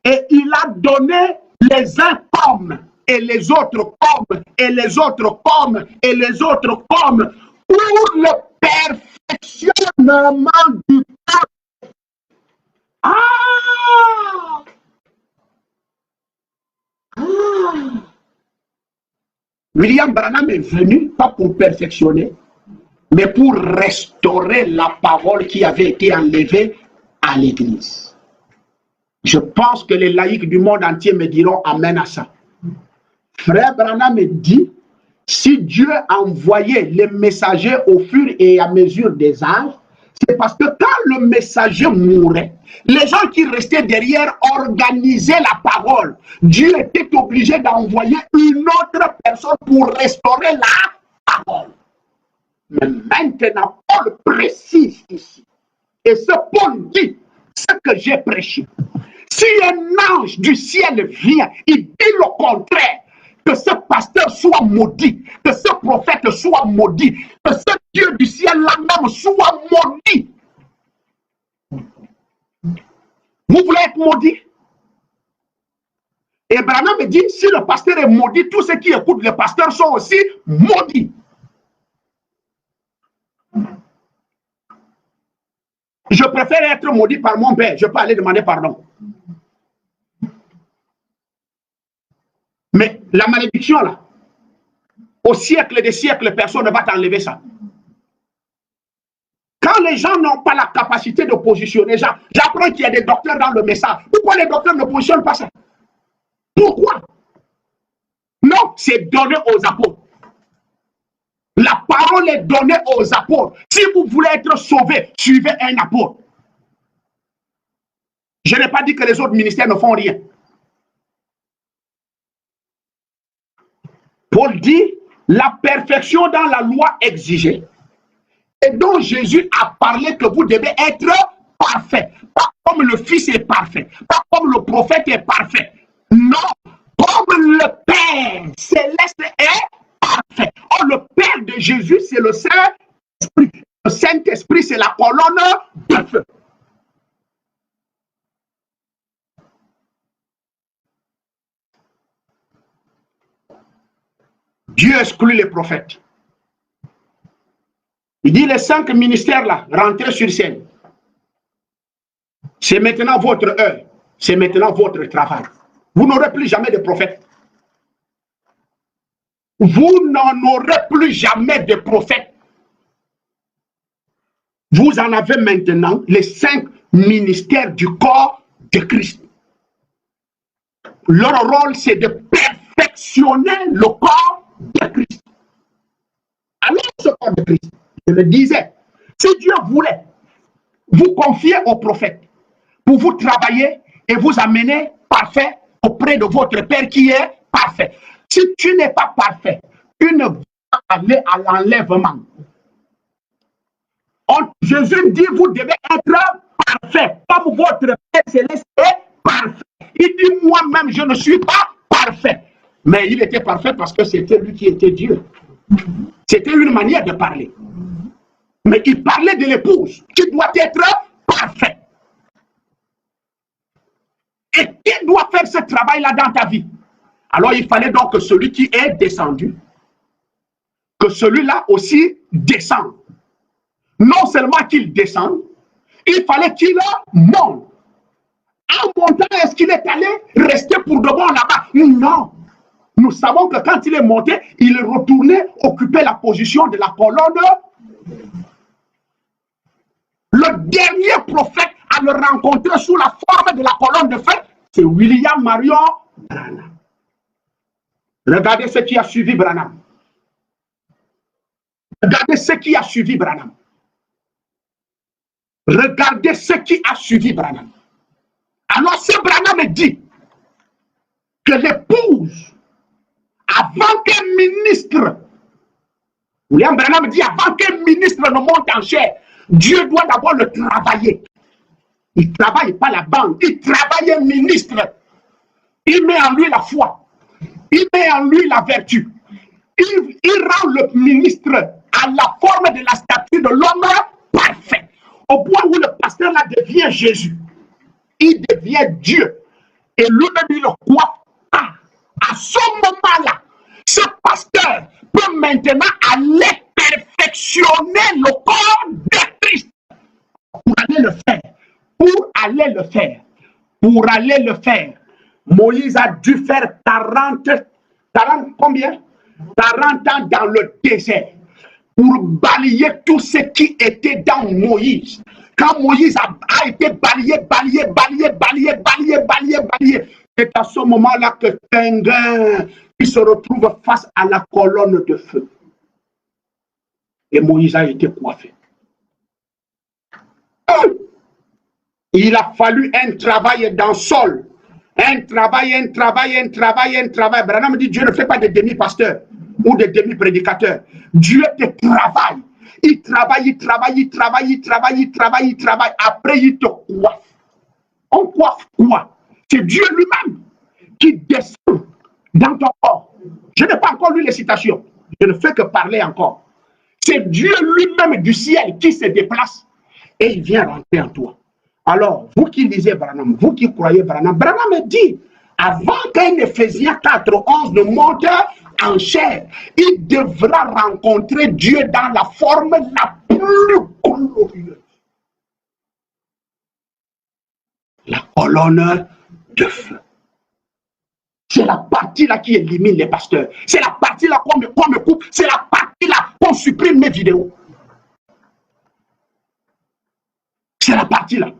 Et il a donné les uns comme, et les autres comme, et les autres comme, et les autres comme, pour le perfectionnement du corps. Ah! William Branham est venu, pas pour perfectionner, mais pour restaurer la parole qui avait été enlevée à l'Église. Je pense que les laïcs du monde entier me diront amen à ça. Frère Branham me dit, si Dieu a envoyé les messagers au fur et à mesure des âges, c'est parce que quand le messager mourait, les gens qui restaient derrière organisaient la parole. Dieu était obligé d'envoyer une autre personne pour restaurer la parole. Mais maintenant, Paul précise ici. Et ce Paul dit, ce que j'ai prêché. Si un ange du ciel vient, il dit le contraire. Que ce pasteur soit maudit, que ce prophète soit maudit, que ce Dieu du ciel là-même soit maudit. Vous voulez être maudit? Et Branham me dit, si le pasteur est maudit, tous ceux qui écoutent le pasteur sont aussi maudits. Je préfère être maudit par mon père, je peux aller demander pardon. Mais la malédiction là, au siècle des siècles, personne ne va t'enlever ça. Quand les gens n'ont pas la capacité de positionner, j'apprends qu'il y a des docteurs dans le message. Pourquoi les docteurs ne positionnent pas ça? Pourquoi? Non, c'est donné aux apôtres. La parole est donnée aux apôtres. Si vous voulez être sauvé, suivez un apôtre. Je n'ai pas dit que les autres ministères ne font rien. Paul dit, la perfection dans la loi exigée, et dont Jésus a parlé que vous devez être parfait. Pas comme le Fils est parfait, pas comme le prophète est parfait. Non, comme le Père céleste est parfait. Or, le Père de Jésus, c'est le Saint-Esprit. Le Saint-Esprit, c'est la colonne de feu. Dieu exclut les prophètes. Il dit les 5 ministères là, rentrez sur scène. C'est maintenant votre heure. C'est maintenant votre travail. Vous n'aurez plus jamais de prophètes. Vous n'en aurez plus jamais de prophètes. Vous en avez maintenant les 5 ministères du corps de Christ. Leur rôle, c'est de perfectionner le corps de Christ. Alors, ce corps de Christ, je le disais, si Dieu voulait vous confier au prophète pour vous travailler et vous amener parfait auprès de votre Père qui est parfait. Si tu n'es pas parfait, tu ne vas aller à l'enlèvement. Jésus dit, vous devez être parfait, comme votre Père céleste est parfait. Il dit, moi-même, je ne suis pas parfait. Mais il était parfait parce que c'était lui qui était Dieu. C'était une manière de parler. Mais il parlait de l'épouse qui doit être parfaite. Et qui doit faire ce travail-là dans ta vie? Alors il fallait donc que celui qui est descendu, que celui-là aussi descende. Non seulement qu'il descende, il fallait qu'il monte. En montant, est-ce qu'il est allé rester pour de bon là-bas? Non. Nous savons que quand il est monté, il est retourné occuper la position de la colonne. Le dernier prophète à le rencontrer sous la forme de la colonne de feu, c'est William Marion Branham. Regardez ce qui a suivi Branham. Regardez ce qui a suivi Branham. Regardez ce qui a suivi Branham. Alors ce Branham dit que l'épouse, avant qu'un ministre, William Branham dit avant qu'un ministre ne monte en chair, Dieu doit d'abord le travailler. Il ne travaille pas la banque, il travaille un ministre. Il met en lui la foi, il met en lui la vertu. Il rend le ministre à la forme de la statue de l'homme parfait. Au point où le pasteur là devient Jésus. Il devient Dieu. Et lui-même, il le croit pas. À ce moment-là, ce pasteur peut maintenant aller perfectionner le corps de Christ. Pour aller le faire. Pour aller le faire. Pour aller le faire. Moïse a dû faire 40 combien? 40 ans dans le désert pour balayer tout ce qui était dans Moïse. Quand Moïse a été balayé, c'est à ce moment-là que Tenguin il se retrouve face à la colonne de feu. Et Moïse a été coiffé. Il a fallu un travail dans le sol. Un travail. Branham dit Dieu ne fait pas de demi-pasteurs ou de demi-prédicateurs. Dieu te travaille. Il travaille. Après, il te coiffe. On coiffe quoi? C'est Dieu lui-même qui descend dans ton corps. Je n'ai pas encore lu les citations. Je ne fais que parler encore. C'est Dieu lui-même du ciel qui se déplace et il vient rentrer en toi. Alors, vous qui lisez Branham, vous qui croyez Branham, Branham dit, avant qu'un Éphésiens 4:11 ne monte en chair, il devra rencontrer Dieu dans la forme la plus glorieuse. La colonne de feu. C'est la partie là qui élimine les pasteurs. C'est la partie là qu'on me coupe. C'est la partie là qu'on supprime mes vidéos. C'est la partie là.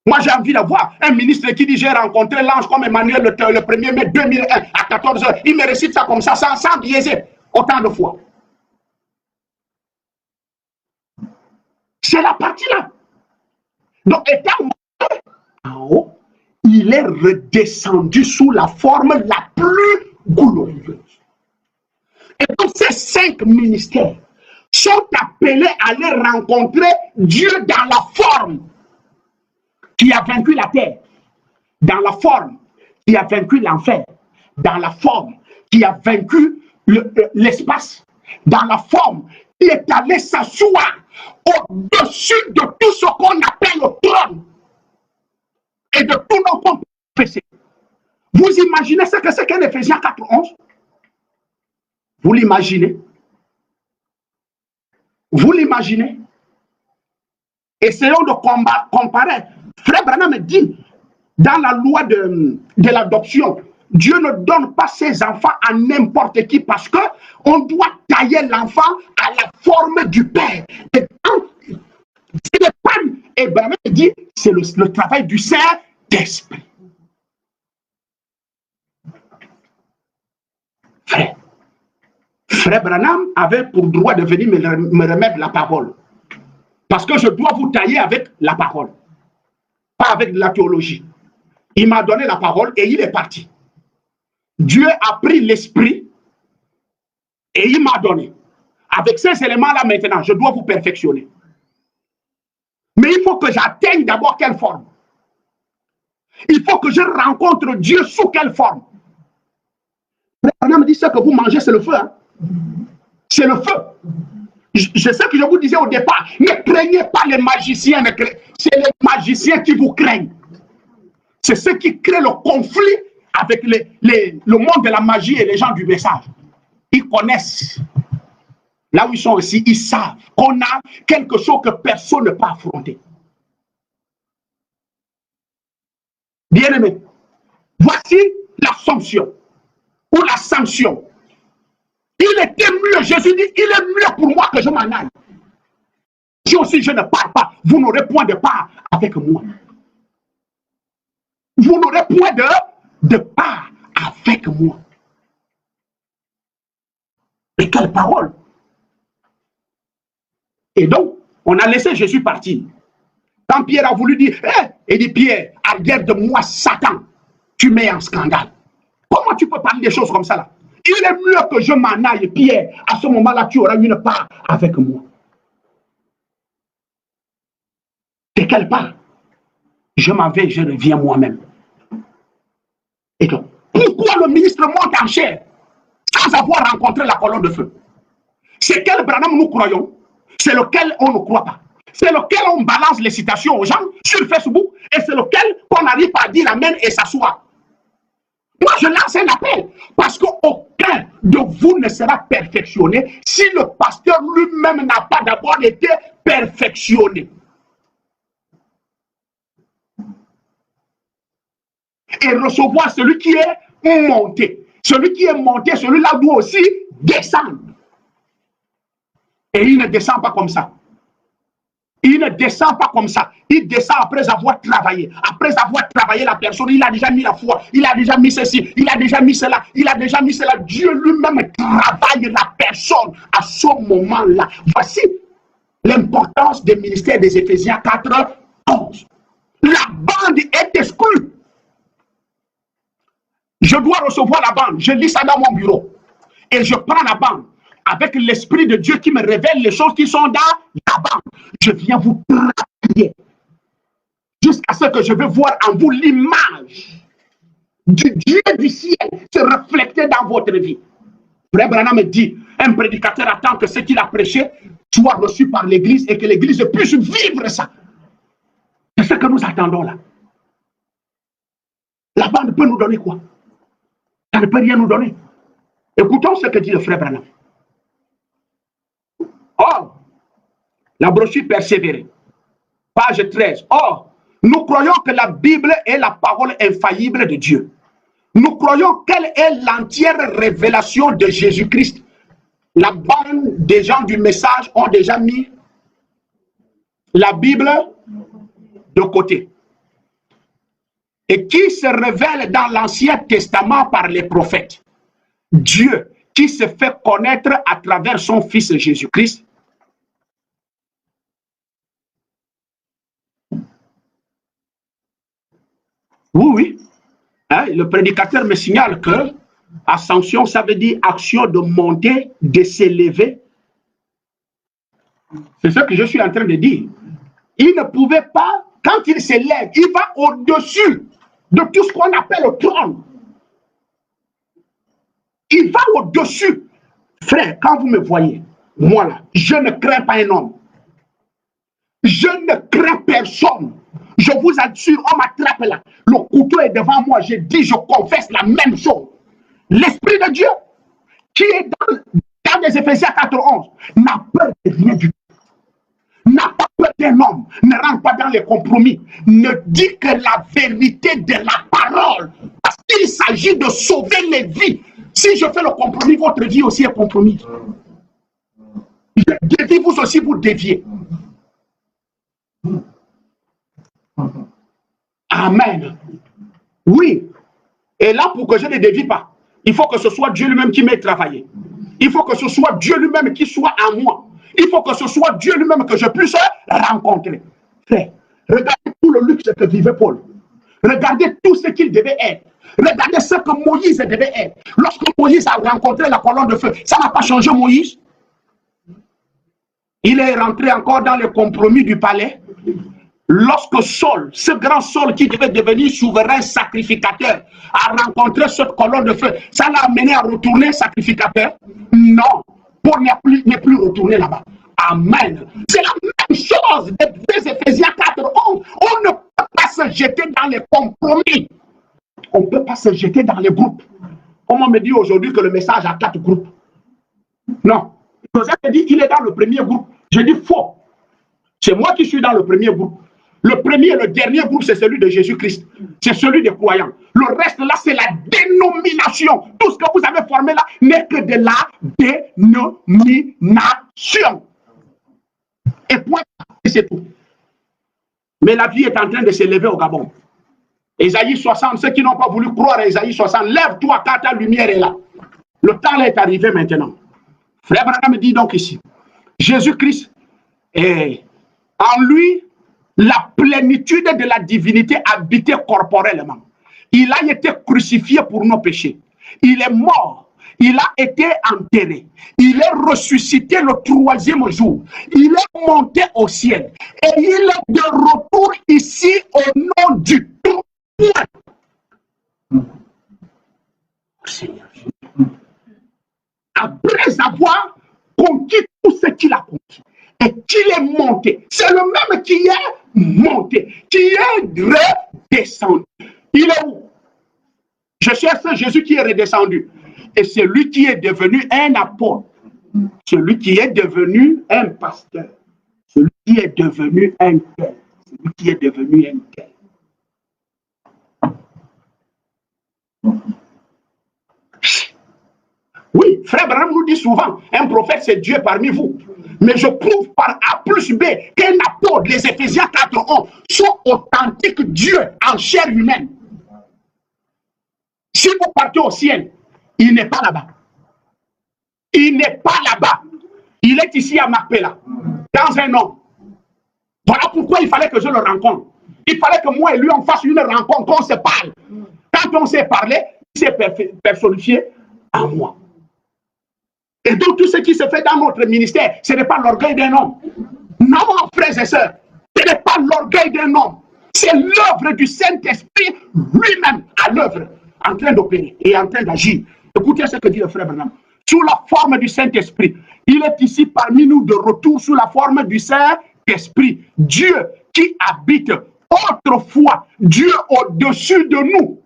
Moi, j'ai envie d'avoir un ministre qui dit j'ai rencontré l'ange comme Emmanuel le 1er mai 2001 à 14 h. Il me récite ça comme ça, sans biaiser, autant de fois. C'est la partie là. Donc, étant en haut, il est redescendu sous la forme la plus glorieuse. Et donc, ces 5 ministères sont appelés à aller rencontrer Dieu dans la forme qui a vaincu la terre, dans la forme qui a vaincu l'enfer, dans la forme qui a vaincu l'espace, dans la forme qui est allé s'asseoir au-dessus de tout ce qu'on appelle le trône et de tout nos comptes péchés. Vous imaginez ce que c'est qu'un Éphésiens 4:11? Vous l'imaginez? Vous l'imaginez? Essayons de comparer. Frère Branham dit, dans la loi de l'adoption, Dieu ne donne pas ses enfants à n'importe qui parce que on doit tailler l'enfant à la forme du Père. Et Branham dit, c'est le travail du Saint-Esprit. Frère Branham avait pour droit de venir me remettre la parole. Parce que je dois vous tailler avec la parole. Pas avec la théologie. Il m'a donné la parole et il est parti. Dieu a pris l'esprit et il m'a donné. Avec ces éléments-là maintenant, je dois vous perfectionner. Mais il faut que j'atteigne d'abord quelle forme? Il faut que je rencontre Dieu sous quelle forme? On me dit ce que vous mangez, c'est le feu. Hein? C'est le feu. Je sais que je vous disais au départ, ne craignez pas les magiciens, c'est les magiciens qui vous craignent. C'est ceux qui créent le conflit avec le monde de la magie et les gens du message. Ils connaissent. Là où ils sont aussi, ils savent qu'on a quelque chose que personne ne peut affronter. Bien-aimé, voici l'assomption ou la sanction. Il était mieux, Jésus dit, il est mieux pour moi que je m'en aille. Si aussi je ne parle pas, vous n'aurez point de part avec moi. Vous n'aurez point de part avec moi. Et quelle parole! Et donc, On a laissé Jésus partir. Quand Pierre a voulu dire, il dit, Pierre, arrière de moi, Satan, tu mets en scandale. Comment tu peux parler des choses comme ça là? Il est mieux que je m'en aille, Pierre. À ce moment-là, tu auras une part avec moi. De quelle part? Je m'en vais, je reviens moi-même. Et donc, pourquoi le ministre monte en chair sans avoir rencontré la colonne de feu? C'est quel Branham nous croyons? C'est lequel on ne croit pas. C'est lequel on balance les citations aux gens sur Facebook et c'est lequel qu'on n'arrive pas à dire amen et s'asseoir. Moi, je lance un appel parce qu'aucun de vous ne sera perfectionné si le pasteur lui-même n'a pas d'abord été perfectionné. Et recevoir celui qui est monté. Celui qui est monté, celui-là doit aussi descendre. Et il ne descend pas comme ça. Il ne descend pas comme ça. Il descend après avoir travaillé. Après avoir travaillé la personne, il a déjà mis la foi, il a déjà mis ceci, il a déjà mis cela, il a déjà mis cela. Dieu lui-même travaille la personne à ce moment-là. Voici l'importance des ministères des Éphésiens 4, 11. La bande est exclue. Je dois recevoir la bande. Je lis ça dans mon bureau. Et je prends la bande avec l'Esprit de Dieu qui me révèle les choses qui sont dans la bande. Je viens vous travailler jusqu'à ce que je vais voir en vous l'image du Dieu du ciel se refléter dans votre vie. Frère Branham me dit, un prédicateur attend que ce qu'il a prêché soit reçu par l'Église et que l'Église puisse vivre ça. C'est ce que nous attendons là. La bande peut nous donner quoi? Ça ne peut rien nous donner. Écoutons ce que dit le frère Branham. Or, la brochure persévérée, page 13. Or, nous croyons que la Bible est la parole infaillible de Dieu. Nous croyons qu'elle est l'entière révélation de Jésus-Christ. La bande des gens du message ont déjà mis la Bible de côté. Et qui se révèle dans l'Ancien Testament par les prophètes. Dieu qui se fait connaître à travers son Fils Jésus-Christ. Oui. Hein, le prédicateur me signale que ascension, ça veut dire action de monter, de s'élever. C'est ce que je suis en train de dire. Il ne pouvait pas, quand il s'élève, il va au-dessus de tout ce qu'on appelle le trône. Il va au-dessus. Frère, quand vous me voyez, moi là, je ne crains pas un homme. Je ne crains personne. Je vous assure, on m'attrape là. Le couteau est devant moi. Je dis, je confesse la même chose. L'Esprit de Dieu, qui est dans les Éphésiens 4:11, n'a peur de rien du tout. N'a pas peur d'un homme. Ne rentre pas dans les compromis. Ne dit que la vérité de la parole. Parce qu'il s'agit de sauver les vies. Si je fais le compromis, votre vie aussi est compromis. Je dévie, vous aussi, vous déviez. Amen. Oui. Et là, pour que je ne dévie pas, il faut que ce soit Dieu lui-même qui m'ait travaillé. Il faut que ce soit Dieu lui-même qui soit en moi. Il faut que ce soit Dieu lui-même que je puisse rencontrer. Frère, regardez tout le luxe que vivait Paul. Regardez tout ce qu'il devait être. Regardez ce que Moïse devait être. Lorsque Moïse a rencontré la colonne de feu, ça n'a pas changé Moïse. Il est rentré encore dans le compromis du palais. Lorsque Saul, ce grand Saul qui devait devenir souverain sacrificateur, a rencontré cette colonne de feu, ça l'a amené à retourner sacrificateur? Non. Paul n'est plus retourné là-bas. Amen. C'est la même chose des Éphésiens 4:11. On ne peut pas se jeter dans les compromis. On ne peut pas se jeter dans les groupes. Comment on me dit aujourd'hui que le message a 4 groupes? Non. Joseph me dit qu'il est dans le premier groupe. Je dis faux. C'est moi qui suis dans le premier groupe. Le premier et le dernier groupe, c'est celui de Jésus-Christ. C'est celui des croyants. Le reste, là, c'est la dénomination. Tout ce que vous avez formé là n'est que de la dénomination. Et point, c'est tout. Mais la vie est en train de s'élever au Gabon. Ésaïe 60, ceux qui n'ont pas voulu croire à Ésaïe 60, lève-toi car ta lumière est là. Le temps est arrivé maintenant. Frère Branham me dit donc ici, Jésus-Christ est En lui, la plénitude de la divinité habitait corporellement. Il a été crucifié pour nos péchés. Il est mort. Il a été enterré. Il est ressuscité le 3e jour. Il est monté au ciel. Et il est de retour ici au nom du Tout-Puissant. Seigneur. Après avoir conquis tout ce qu'il a conquis, et qu'il est monté, c'est le même qui est monté, qui est redescendu. Il est où? Je cherche Jésus qui est redescendu. Et c'est lui qui est devenu un apôtre. Celui qui est devenu un pasteur. Celui qui est devenu un tel. Celui qui est devenu un tel. Oui, frère Branham nous dit souvent, un prophète c'est Dieu parmi vous. Mais je prouve par A plus B qu'un apôtre, les Éphésiens 4:11, sont authentiques Dieu en chair humaine. Si vous partez au ciel, il n'est pas là-bas. Il n'est pas là-bas. Il est ici à Macpéla, dans un homme. Voilà pourquoi il fallait que je le rencontre. Il fallait que moi et lui, on fasse une rencontre, qu'on se parle. Quand on s'est parlé, il s'est personnifié en moi. Et donc, tout ce qui se fait dans notre ministère, ce n'est pas l'orgueil d'un homme. Non, frères et sœurs, ce n'est pas l'orgueil d'un homme. C'est l'œuvre du Saint-Esprit lui-même à l'œuvre, en train d'opérer et en train d'agir. Écoutez ce que dit le frère Branham. Sous la forme du Saint-Esprit, il est ici parmi nous de retour sous la forme du Saint-Esprit. Dieu qui habite autrefois, Dieu au-dessus de nous.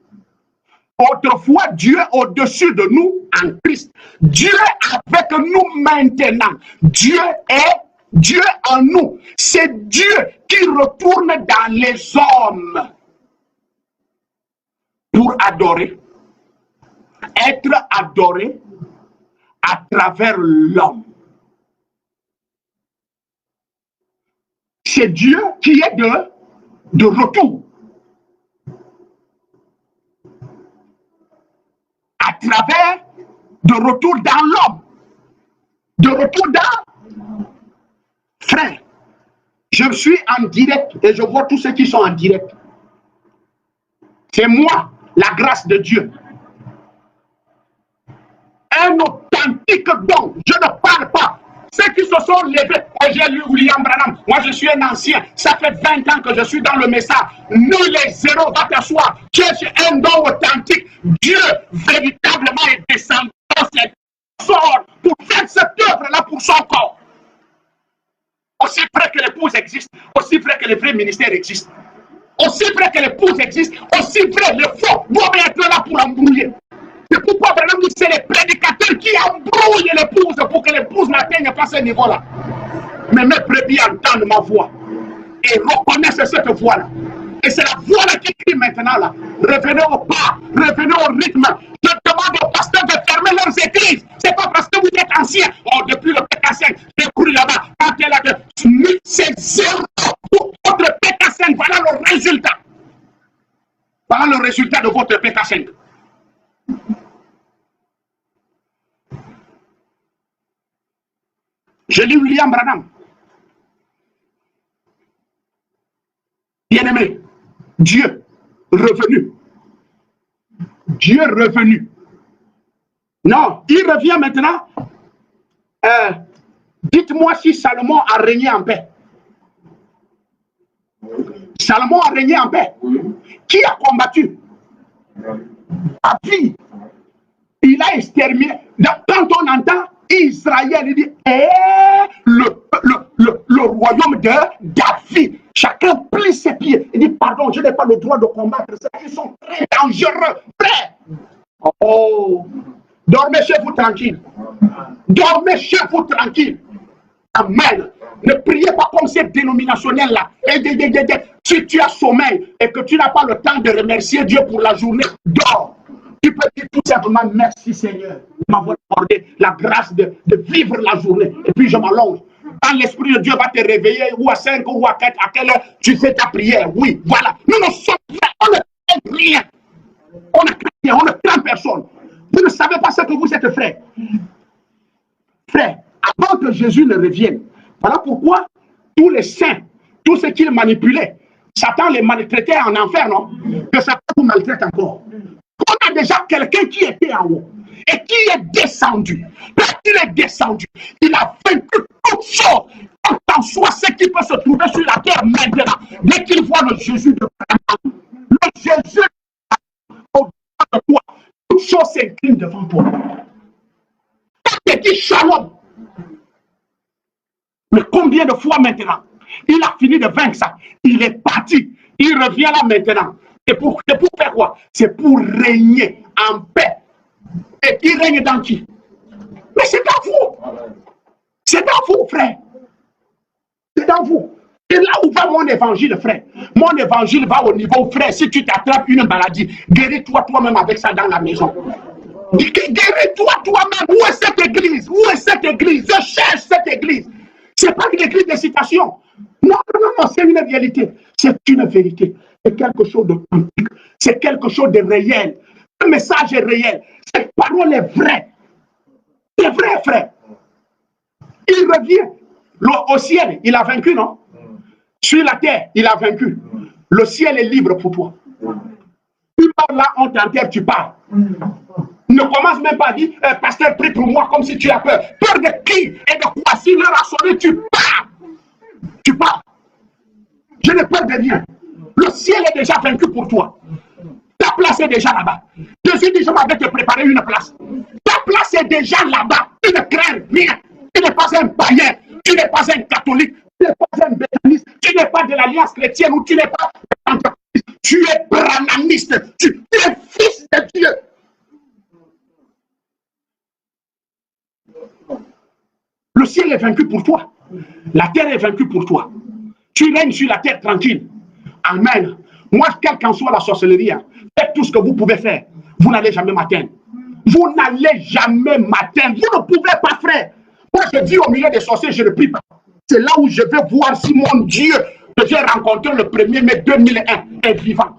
Autrefois, Dieu au-dessus de nous en Christ. Dieu avec nous maintenant. Dieu est Dieu en nous. C'est Dieu qui retourne dans les hommes pour adorer, être adoré à travers l'homme. C'est Dieu qui est de retour. À travers, de retour dans l'homme. De retour dans... Frère, je suis en direct et je vois tous ceux qui sont en direct. C'est moi, la grâce de Dieu. Un authentique don. Je ne parle pas. Ceux qui se sont levés, j'ai lu William Branham, moi je suis un ancien, ça fait 20 ans que je suis dans le message. Nous les zéros, va t'asseoir. Tu es un don authentique. Dieu véritablement est descendu dans cette sort pour faire cette œuvre-là pour son corps. Aussi près que l'épouse existe, aussi près que les vrais ministères existent. Aussi près que l'épouse existe, aussi vrai le faux doit être là pour embrouiller. C'est pourquoi vraiment c'est les prédicateurs qui embrouillent l'épouse pour que l'épouse n'atteigne pas ce niveau-là. Mais mes brebis entendent ma voix et reconnaissent cette voix-là. Et c'est la voix-là qui crie maintenant là. Revenez au pas, revenez au rythme. Je demande aux pasteurs de fermer leurs églises. C'est pas parce que vous êtes anciens. Oh, depuis le PK5, j'ai couru là-bas. Quand elle a de... C'est zéro pour votre PK5. Voilà le résultat. Voilà le résultat de votre PK5. Je lis William Branham. Bien-aimé, Dieu revenu. Dieu revenu. Non, il revient maintenant. Dites-moi si Salomon a régné en paix. Salomon a régné en paix. Qui a combattu? David. Il a exterminé. Quand on entend Israël, il dit le royaume de David. Chacun plie ses pieds. Il dit pardon, je n'ai pas le droit de combattre. Ils sont très dangereux. Frère. Oh, dormez chez vous tranquille. Dormez chez vous tranquille. Amen. Ne priez pas comme ces dénominationnels-là. Si tu as sommeil et que tu n'as pas le temps de remercier Dieu pour la journée, dors. Tu peux dire tout simplement merci Seigneur de m'avoir accordé la grâce de vivre la journée. Et puis je m'allonge. Quand l'Esprit de Dieu va te réveiller, ou à 5 ou à 4, à quelle heure tu fais ta prière. Oui, voilà. Nous ne sommes pas, on ne craint rien. On ne craint rien, on ne craint personne. Vous ne savez pas ce que vous êtes, frère. Frère, avant que Jésus ne revienne, voilà pourquoi tous les saints tout ce qu'il manipulait. Satan les maltraitait en enfer, non? Que Satan vous maltraite encore. On a déjà quelqu'un qui était en haut et qui est descendu. Quand il est descendu, il a vaincu toutes choses. En soi, ce qui peut se trouver sur la terre maintenant, dès qu'il voit le Jésus de Abraham, le Jésus au-delà de toi, toutes choses s'inclinent devant toi. Petit shalom. Mais combien de fois maintenant, il a fini de vaincre ça, il est parti, il revient là maintenant. Et pour faire quoi? C'est pour régner en paix. Et il règne dans qui? Mais c'est dans vous. C'est dans vous, frère. C'est dans vous. Et là où va mon évangile, frère. Mon évangile va au niveau, frère, si tu t'attrapes une maladie, guéris-toi toi-même avec ça dans la maison. Guéris-toi toi-même. Où est cette église? Où est cette église? Je cherche cette église. Ce n'est pas une église de citation. Non, c'est une vérité. C'est une vérité. C'est quelque chose de politique. C'est quelque chose de réel. Le message est réel. Cette parole est vraie. C'est vrai, frère. Il revient. Au ciel, il a vaincu, non? Sur la terre, il a vaincu. Le ciel est libre pour toi. Tu parles là, on t'enterre, tu parles. Ne commence même pas à dire, pasteur, prie pour moi comme si tu as peur. Peur de qui et de quoi? Si l'heure a sonné, tu parles. Tu parles. Je n'ai peur de rien. Le ciel est déjà vaincu pour toi. Ta place est déjà là-bas. Jésus dit, je m'avais te préparé une place. Ta place est déjà là-bas. Tu ne crains rien. Tu n'es pas un païen. Tu n'es pas un catholique. Tu n'es pas un bétaniste. Tu n'es pas de l'Alliance chrétienne ou tu n'es pas pentecôtiste. Tu es branhamiste. Tu es fils de Dieu. Le ciel est vaincu pour toi. La terre est vaincue pour toi. Tu règnes sur la terre tranquille. Amen. Moi, quelle qu'en soit la sorcellerie, faites tout ce que vous pouvez faire. Vous n'allez jamais m'atteindre. Vous n'allez jamais m'atteindre. Vous ne pouvez pas, frère. Moi, je dis au milieu des sorciers, je ne prie pas. C'est là où je vais voir si mon Dieu que j'ai rencontré le 1er mai 2001 est vivant.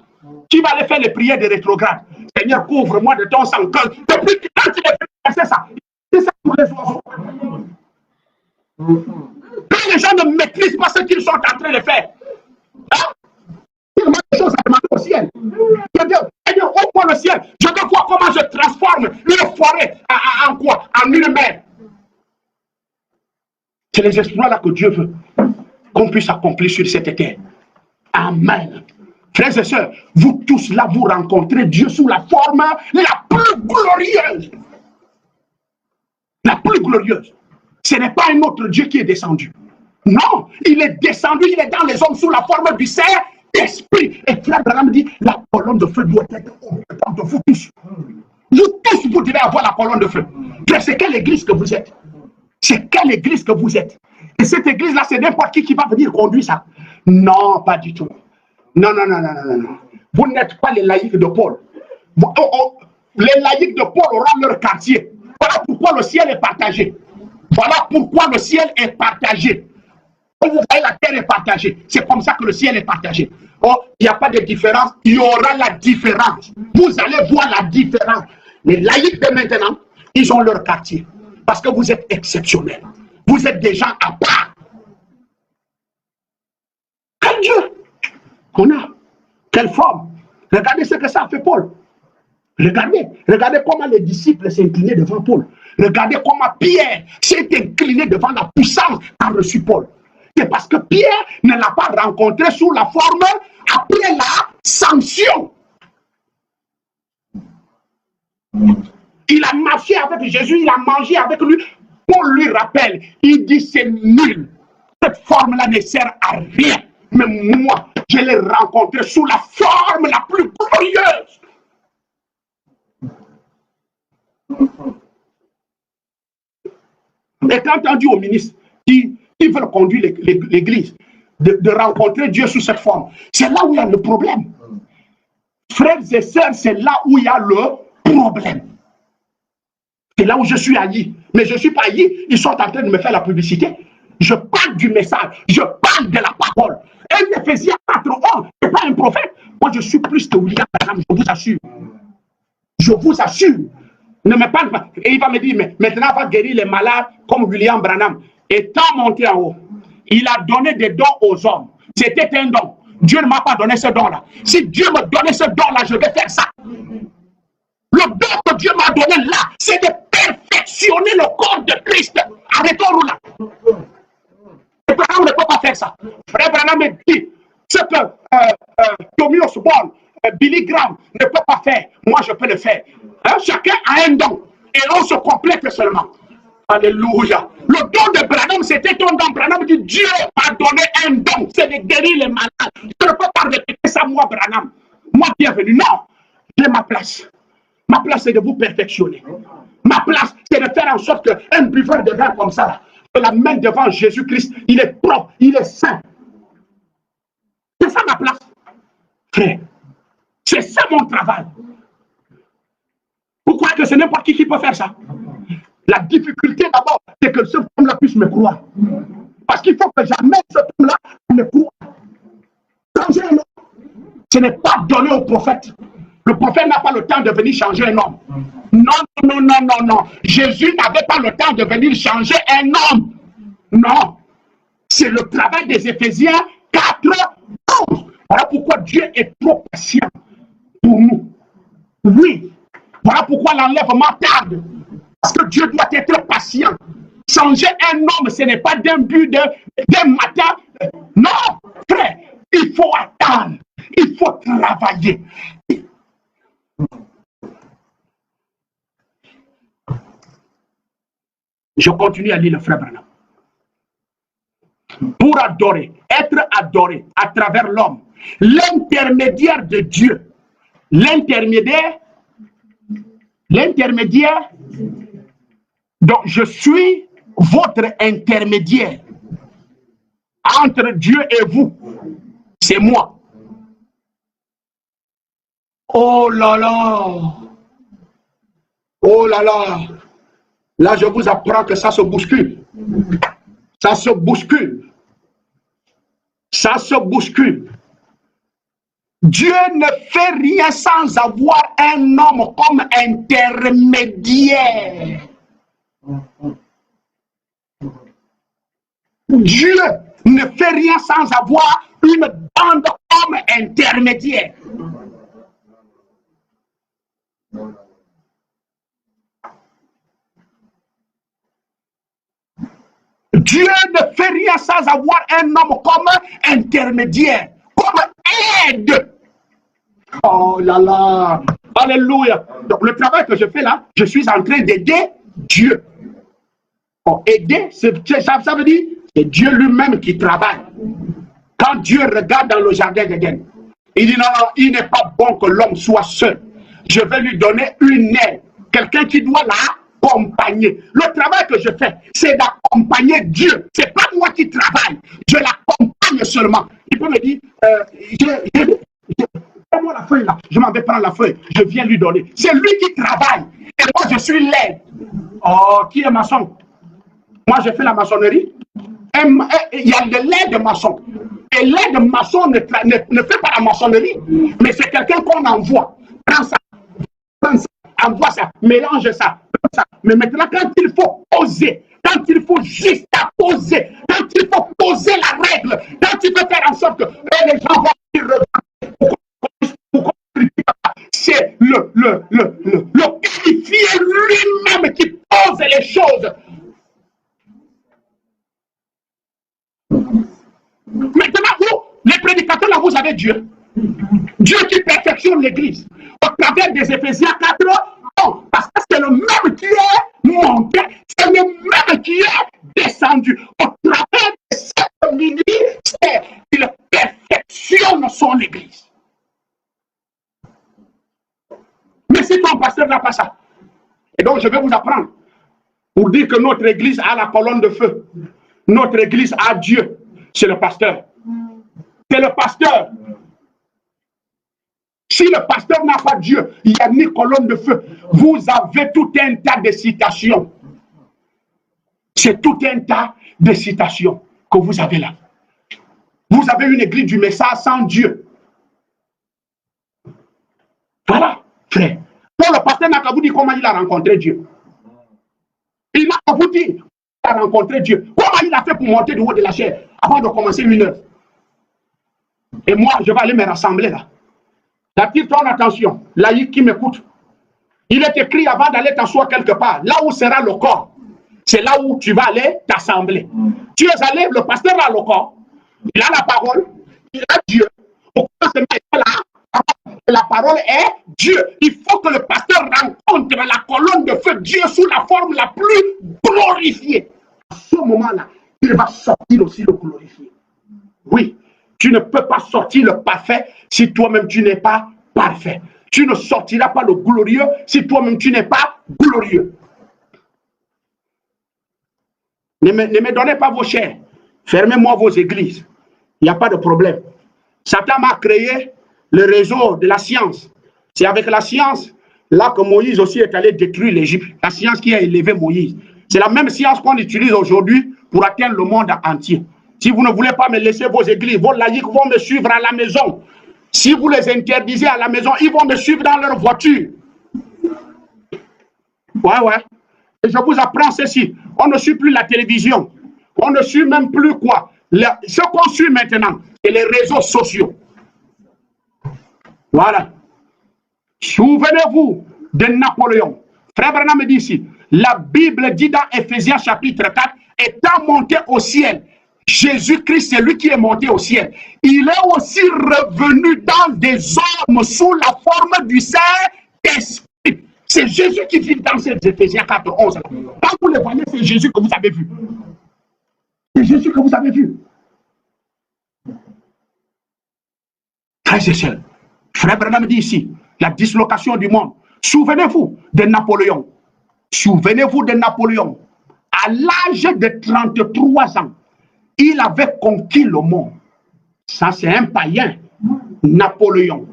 Qui va aller faire les prières de rétrograde? Seigneur, couvre-moi de ton sang. Depuis quand tu es fait, c'est ça. C'est ça pour les oiseaux. Quand les gens ne maîtrisent pas ce qu'ils sont en train de faire, il y a des choses à demander au ciel. Seigneur, ouvre le ciel. Je veux voir comment je transforme une forêt en quoi? En une mer. C'est les exploits-là que Dieu veut qu'on puisse accomplir sur cette terre. Amen. Frères et sœurs, vous tous là, vous rencontrez Dieu sous la forme la plus glorieuse. La plus glorieuse. Ce n'est pas un autre Dieu qui est descendu. Non, il est descendu, il est dans les hommes sous la forme du Saint-Esprit. Et frère Branham dit, la colonne de feu doit être au-dedans de vous tous. Vous tous, vous devez avoir la colonne de feu. C'est quelle église que vous êtes? C'est quelle église que vous êtes? Et cette église-là, c'est n'importe qui va venir conduire ça. Non, pas du tout. Non. Vous n'êtes pas les laïcs de Paul. Les laïcs de Paul auront leur quartier. Voilà pourquoi le ciel est partagé. Voilà pourquoi le ciel est partagé. Vous voyez, la terre est partagée. C'est comme ça que le ciel est partagé. Oh, il n'y a pas de différence. Il y aura la différence. Vous allez voir la différence. Les laïcs de maintenant, ils ont leur quartier. Parce que vous êtes exceptionnels. Vous êtes des gens à part. Quel Dieu qu'on a. Quelle forme. Regardez ce que ça a fait Paul. Regardez comment les disciples s'inclinaient devant Paul. Regardez comment Pierre s'est incliné devant la puissance qu'a reçu Paul. C'est parce que Pierre ne l'a pas rencontré sous la forme après la sanction. Il a marché avec Jésus, il a mangé avec lui. Paul lui rappelle, il dit c'est nul. Cette forme-là ne sert à rien. Mais moi, je l'ai rencontré sous la forme la plus glorieuse. Et quand on dit aux ministres qui veulent conduire l'église de rencontrer Dieu sous cette forme, c'est là où il y a le problème. Frères et sœurs, c'est là où il y a le problème. C'est là où je suis haï. Mais je ne suis pas haï, ils sont en train de me faire la publicité. Je parle du message, je parle de la parole. Un Éphésiens 4:11, ce n'est pas un prophète. Moi, je suis plus que William Branham, je vous assure. Je vous assure. Ne me parle pas. Et il va me dire, mais maintenant, il va guérir les malades comme William Branham. Étant monté en haut, il a donné des dons aux hommes. C'était un don. Dieu ne m'a pas donné ce don-là. Si Dieu me donnait ce don-là, je vais faire ça. Le don que Dieu m'a donné là, c'est de perfectionner le corps de Christ. Arrêtons-nous là. Abraham ne peut pas faire ça. Frère Branham me dit ce que Tommy Osborne, Billy Graham ne peut pas faire. Moi, je peux le faire. Hein? Chacun a un don. Et on se complète seulement. Alléluia. Le don de Branham, c'était ton don. Branham dit, Dieu m'a donné un don. C'est de guérir les malades. Je ne peux pas répéter ça, moi, Branham. Moi, bienvenue. Non. J'ai ma place. Ma place, c'est de vous perfectionner. Ma place, c'est de faire en sorte qu'un buveur de vin comme ça, que la main devant Jésus-Christ, il est propre, il est saint. C'est ça ma place. Frère, c'est ça mon travail. Pourquoi que c'est n'importe qui peut faire ça? La difficulté d'abord, c'est que ce homme-là puisse me croire. Parce qu'il faut que jamais ce homme-là me croie. Changer un homme, ce n'est pas donné au prophète. Le prophète n'a pas le temps de venir changer un homme. Non, non, non, non, non. Jésus n'avait pas le temps de venir changer un homme. Non. C'est le travail des Éphésiens 4, 11. Voilà pourquoi Dieu est trop patient pour nous. Oui. Voilà pourquoi l'enlèvement tarde. Parce que Dieu doit être patient. Changer un homme, ce n'est pas d'un but d'un matin. Non, frère, il faut attendre. Il faut travailler. Je continue à lire le frère Branham. Pour adorer, être adoré à travers l'homme, l'intermédiaire de Dieu, l'intermédiaire, donc je suis votre intermédiaire entre Dieu et vous, c'est moi. Oh là là, oh là là, là je vous apprends que ça se bouscule, ça se bouscule. Ça se bouscule. Dieu ne fait rien sans avoir un homme comme intermédiaire. Dieu ne fait rien sans avoir une bande comme intermédiaire. Dieu ne fait rien sans avoir un homme comme intermédiaire, comme aide. Oh là là, alléluia. Donc le travail que je fais là, je suis en train d'aider Dieu. Oh, aider, ça veut dire, c'est Dieu lui-même qui travaille. Quand Dieu regarde dans le jardin d'Éden, il dit non, non, il n'est pas bon que l'homme soit seul. Je vais lui donner une aide, quelqu'un qui doit l'accompagner. Le travail que je fais, c'est d'accompagner Dieu. C'est pas moi qui travaille, je l'accompagne seulement. Il peut me dire, donne-moi la feuille là, je m'en vais prendre la feuille, je viens lui donner. C'est lui qui travaille et moi je suis l'aide. Oh, qui est maçon? Moi je fais la maçonnerie. Il y a de l'aide maçon. Et l'aide maçon ne fait pas la maçonnerie, mais c'est quelqu'un qu'on envoie. Prends ça, envoie ça, mélange ça, ça. Mais maintenant, quand il faut poser, quand il faut juste poser, quand il faut poser la règle, quand il faut faire en sorte que les gens vont dire c'est le qualifié lui-même qui pose les choses. Maintenant, vous, les prédicateurs, là, vous avez Dieu. Dieu qui perfectionne l'Église. Au travers des Éphésiens 4, non, parce que c'est le même qui est monté, c'est le même qui est descendu. Au travers de cette ministère, il perfectionne son Église. Mais si ton pasteur n'a pas ça, et donc je vais vous apprendre pour dire que notre Église a la colonne de feu. Notre Église a Dieu. C'est le pasteur. C'est le pasteur. Si le pasteur n'a pas Dieu, il n'y a ni colonne de feu. Vous avez tout un tas de citations. C'est tout un tas de citations que vous avez là. Vous avez une église du message sans Dieu. Voilà, frère. Quand le pasteur n'a qu'à vous dire comment il a rencontré Dieu. Il n'a qu'à vous dire qu'il a rencontré Dieu. Comment il a fait pour monter du haut de la chair avant de commencer une heure. Et moi, je vais aller me rassembler là. Attire ton attention, laïc qui m'écoute. Il est écrit avant d'aller t'asseoir quelque part, là où sera le corps, c'est là où tu vas aller t'assembler. Tu es allé, le pasteur a le corps, il a la parole, il a Dieu. Au commencement, il est là. La parole est Dieu. Il faut que le pasteur rencontre la colonne de feu Dieu sous la forme la plus glorifiée. À ce moment-là, il va sortir aussi le glorifié. Oui, tu ne peux pas sortir le parfait si toi-même tu n'es pas parfait. Tu ne sortiras pas le glorieux si toi-même tu n'es pas glorieux. Ne me donnez pas vos chairs. Fermez-moi vos églises. Il n'y a pas de problème. Satan m'a créé le réseau de la science. C'est avec la science là que Moïse aussi est allé détruire l'Égypte. La science qui a élevé Moïse. C'est la même science qu'on utilise aujourd'hui pour atteindre le monde entier. Si vous ne voulez pas me laisser vos églises, vos laïcs vont me suivre à la maison. Si vous les interdisez à la maison, ils vont me suivre dans leur voiture. Ouais. Et je vous apprends ceci. On ne suit plus la télévision. On ne suit même plus quoi. Ce qu'on suit maintenant, c'est les réseaux sociaux. Voilà. Souvenez-vous de Napoléon. Frère Branham me dit ici, la Bible dit dans Éphésiens chapitre 4, étant monté au ciel, Jésus-Christ, c'est lui qui est monté au ciel. Il est aussi revenu dans des hommes sous la forme du Saint-Esprit. C'est Jésus qui vit dans ces Éphésiens 4, 11. Quand vous le voyez, c'est Jésus que vous avez vu. C'est Jésus que vous avez vu. Très essentiel. Frère Branham dit ici, la dislocation du monde. Souvenez-vous de Napoléon. Souvenez-vous de Napoléon. À l'âge de 33 ans, il avait conquis le monde. Ça, c'est un païen. Napoléon.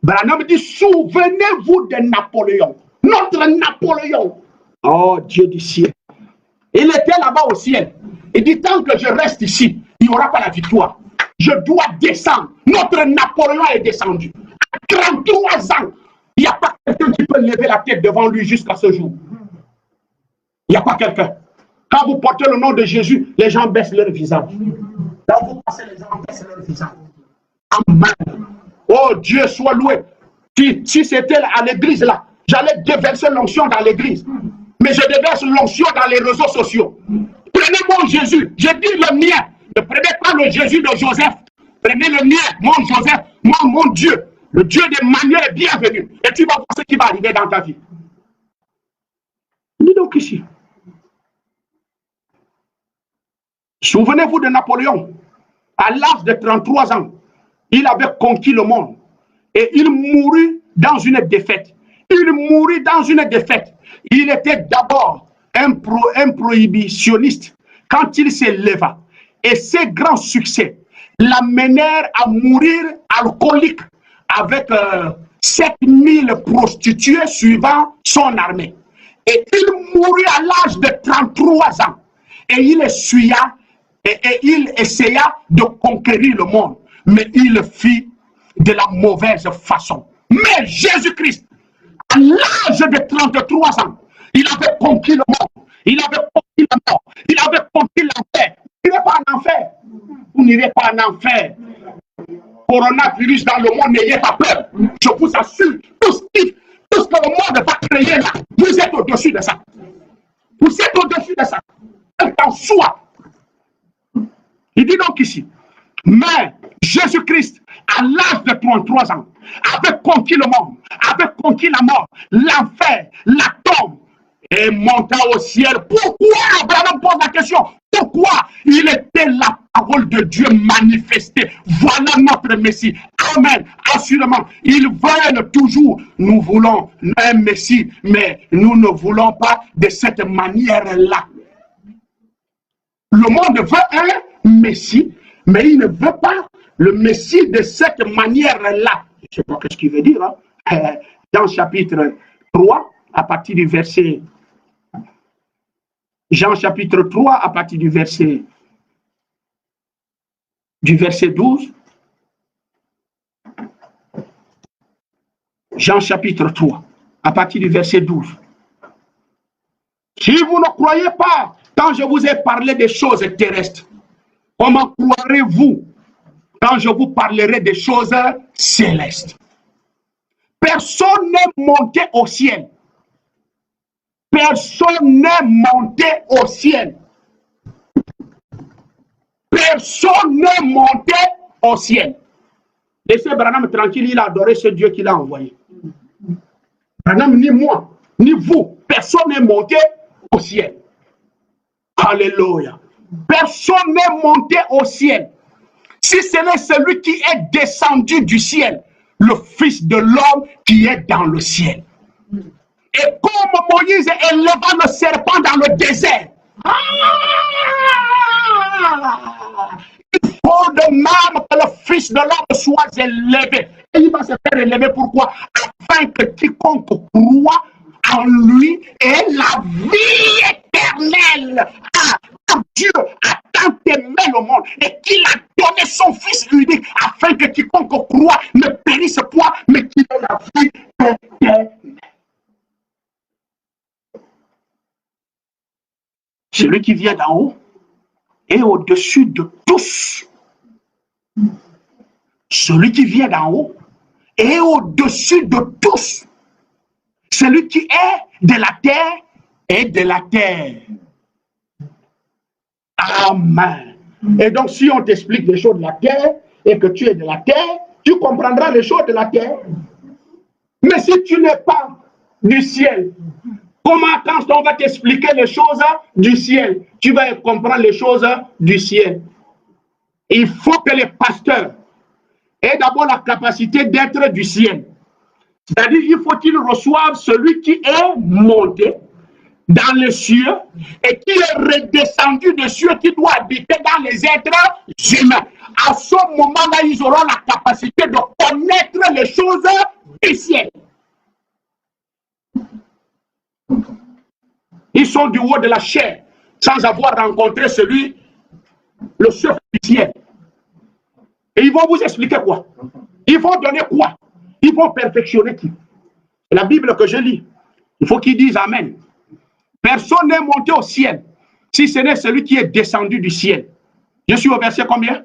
Branham dit, souvenez-vous de Napoléon. Notre Napoléon. Oh, Dieu du ciel. Il était là-bas au ciel. Il dit, tant que je reste ici, il n'y aura pas la victoire. Je dois descendre. Notre Napoléon est descendu. À 33 ans, il n'y a pas quelqu'un qui peut lever la tête devant lui jusqu'à ce jour. Il n'y a pas quelqu'un. Quand vous portez le nom de Jésus, les gens baissent leur visage. Quand vous passez, les gens baissent leur visage. Amen. Oh, Dieu soit loué. Si c'était à l'église là, j'allais déverser l'onction dans l'église. Mais je déverse l'onction dans les réseaux sociaux. Prenez mon Jésus. Je dis le mien. Ne prenez pas le Jésus de Joseph. Prenez le mien, mon Joseph, mon Dieu. Le Dieu des manières est bienvenu. Et tu vas voir ce qui va arriver dans ta vie. Dis donc ici. Souvenez-vous de Napoléon. À l'âge de 33 ans, il avait conquis le monde. Et il mourut dans une défaite. Il mourut dans une défaite. Il était d'abord un prohibitionniste quand il s'éleva. Et ses grands succès l'amenèrent à mourir alcoolique avec 7000 prostituées suivant son armée. Et il mourut à l'âge de 33 ans. Et il essuya et il essaya de conquérir le monde. Mais il fit de la mauvaise façon. Mais Jésus-Christ, à l'âge de 33 ans, il avait conquis le monde. Il avait conquis la mort. Il avait conquis l'enfer. Vous n'irez pas en enfer. Vous n'irez pas en enfer. Coronavirus dans le monde, n'ayez pas peur. Je vous assure, tout ce que le monde va créer là, vous êtes au-dessus de ça. Vous êtes au-dessus de ça. En soi. Il dit donc ici, mais Jésus-Christ, à l'âge de 33 ans, avait conquis le monde, avait conquis la mort, l'enfer, la tombe, et monta au ciel. Pourquoi? Abraham pose la question. Pourquoi? Il était la parole de Dieu manifestée. Voilà notre Messie. Amen. Assurément, ils veulent toujours. Nous voulons un Messie, mais nous ne voulons pas de cette manière-là. Le monde veut un Messie, mais il ne veut pas le Messie de cette manière-là. Je ne sais pas ce qu'il veut dire. Hein? Dans chapitre 3, à partir du verset... Jean chapitre 3, à partir du verset 12. Jean chapitre 3, à partir du verset 12. Si vous ne croyez pas, quand je vous ai parlé des choses terrestres, comment croirez-vous quand je vous parlerai des choses célestes. Personne n'est monté au ciel. Personne n'est monté au ciel. Personne n'est monté au ciel. Laissez Branham tranquille, il a adoré ce Dieu qu'il a envoyé. Branham, ni moi, ni vous, personne n'est monté au ciel. Alléluia. Personne n'est monté au ciel. Si ce n'est celui qui est descendu du ciel, le Fils de l'homme qui est dans le ciel. Et comme Moïse éleva le serpent dans le désert, il faut de même que le Fils de l'homme soit élevé. Et il va se faire élever pourquoi? Afin que quiconque croit en lui ait la vie éternelle. Dieu a tant aimé le monde et qu'il a donné son Fils unique afin que quiconque croit ne périsse point, mais qu'il ait la vie éternelle. Celui qui vient d'en haut est au-dessus de tous. Celui qui vient d'en haut est au-dessus de tous. Celui qui est de la terre est de la terre. Amen. Et donc, si on t'explique les choses de la terre et que tu es de la terre, tu comprendras les choses de la terre. Mais si tu n'es pas du ciel, comment, quand on va t'expliquer les choses du ciel, tu vas comprendre les choses du ciel? Il faut que les pasteurs aient d'abord la capacité d'être du ciel. C'est-à-dire, il faut qu'ils reçoivent celui qui est monté dans les cieux et qui est redescendu des cieux, qui doit habiter dans les êtres humains. À ce moment-là, ils auront la capacité de connaître les choses du ciel. Ils sont du haut de la chair, sans avoir rencontré celui, le chef du ciel. Et ils vont vous expliquer quoi? Ils vont donner quoi? Ils vont perfectionner qui? C'est la Bible que je lis. Il faut qu'ils disent Amen. Personne n'est monté au ciel, si ce n'est celui qui est descendu du ciel. Je suis au verset combien?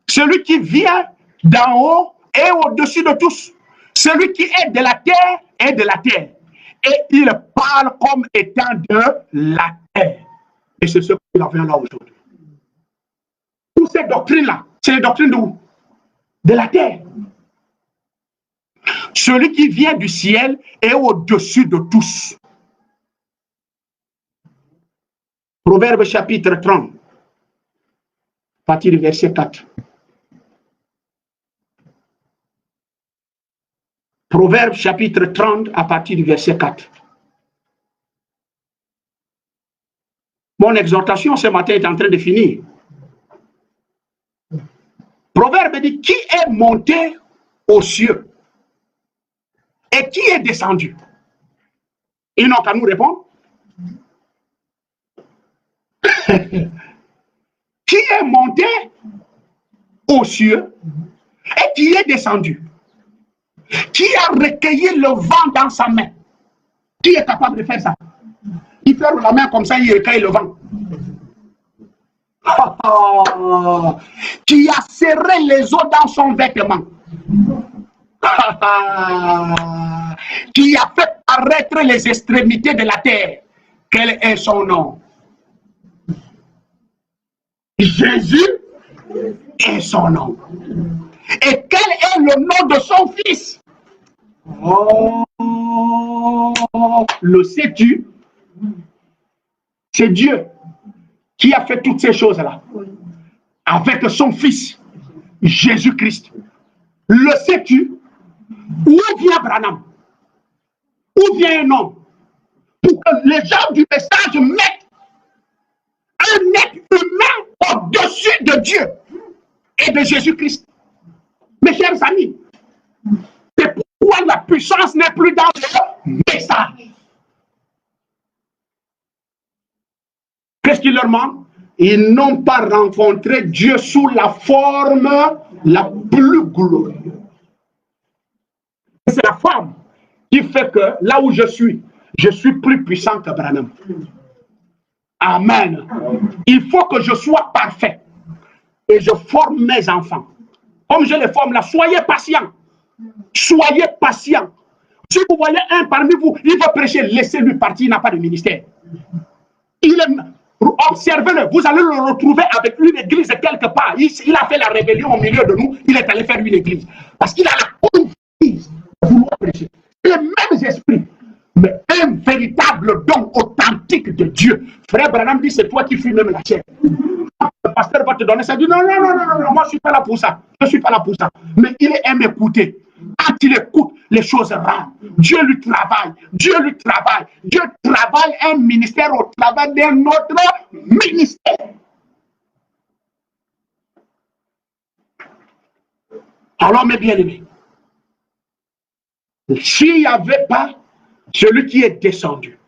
Celui qui vient d'en haut est au-dessus de tous. Celui qui est de la terre est de la terre. Et il parle comme étant de la terre. Et c'est ce qu'il a fait là aujourd'hui. Toutes ces doctrines-là, c'est les doctrines d'où? De la terre. Celui qui vient du ciel est au-dessus de tous. Proverbe chapitre 30, à partir du verset 4. Proverbe chapitre 30, à partir du verset 4. Mon exhortation ce matin est en train de finir. Proverbe dit, qui est monté aux cieux et qui est descendu? Ils n'ont qu'à nous répondre. Qui est monté aux cieux et qui est descendu? Qui a recueilli le vent dans sa main? Qui est capable de faire ça? Il fait la main comme ça, il recueille le vent. Qui a serré les eaux dans son vêtement? Qui a fait paraître les extrémités de la terre? Quel est son nom? Jésus est son nom. Et quel est le nom de son fils? Oh, le sais-tu? C'est Dieu qui a fait toutes ces choses-là avec son fils, Jésus-Christ. Le sais-tu? Où vient Branham? Où vient un homme? Pour que les gens du message mettent un être humain au-dessus de Dieu et de Jésus-Christ. Mes chers amis, c'est pourquoi la puissance n'est plus dans le message. Qu'est-ce qui leur manque? Ils n'ont pas rencontré Dieu sous la forme la plus glorieuse. C'est la forme qui fait que là où je suis plus puissant que Branham. Amen. Il faut que je sois parfait. et je forme mes enfants. Comme je les forme là, soyez patients. Soyez patients. Si vous voyez un parmi vous, il veut prêcher, laissez-lui partir, il n'a pas de ministère. Observez-le, vous allez le retrouver avec une église quelque part. Il a fait la rébellion au milieu de nous, il est allé faire une église. Parce qu'il a la confiance de vouloir prêcher. Les mêmes esprits, mais un véritable don authentique de Dieu. Frère Branham dit, c'est toi qui fuis même la chair. Le pasteur va te donner ça, il dit non, moi je ne suis pas là pour ça. Je ne suis pas là pour ça. Mais il aime écouter. Quand il écoute, les choses rentrent. Dieu lui travaille. Dieu lui travaille. Dieu travaille un ministère au travail d'un autre ministère. Alors, mes bien-aimés, s'il n'y avait pas celui qui est descendu,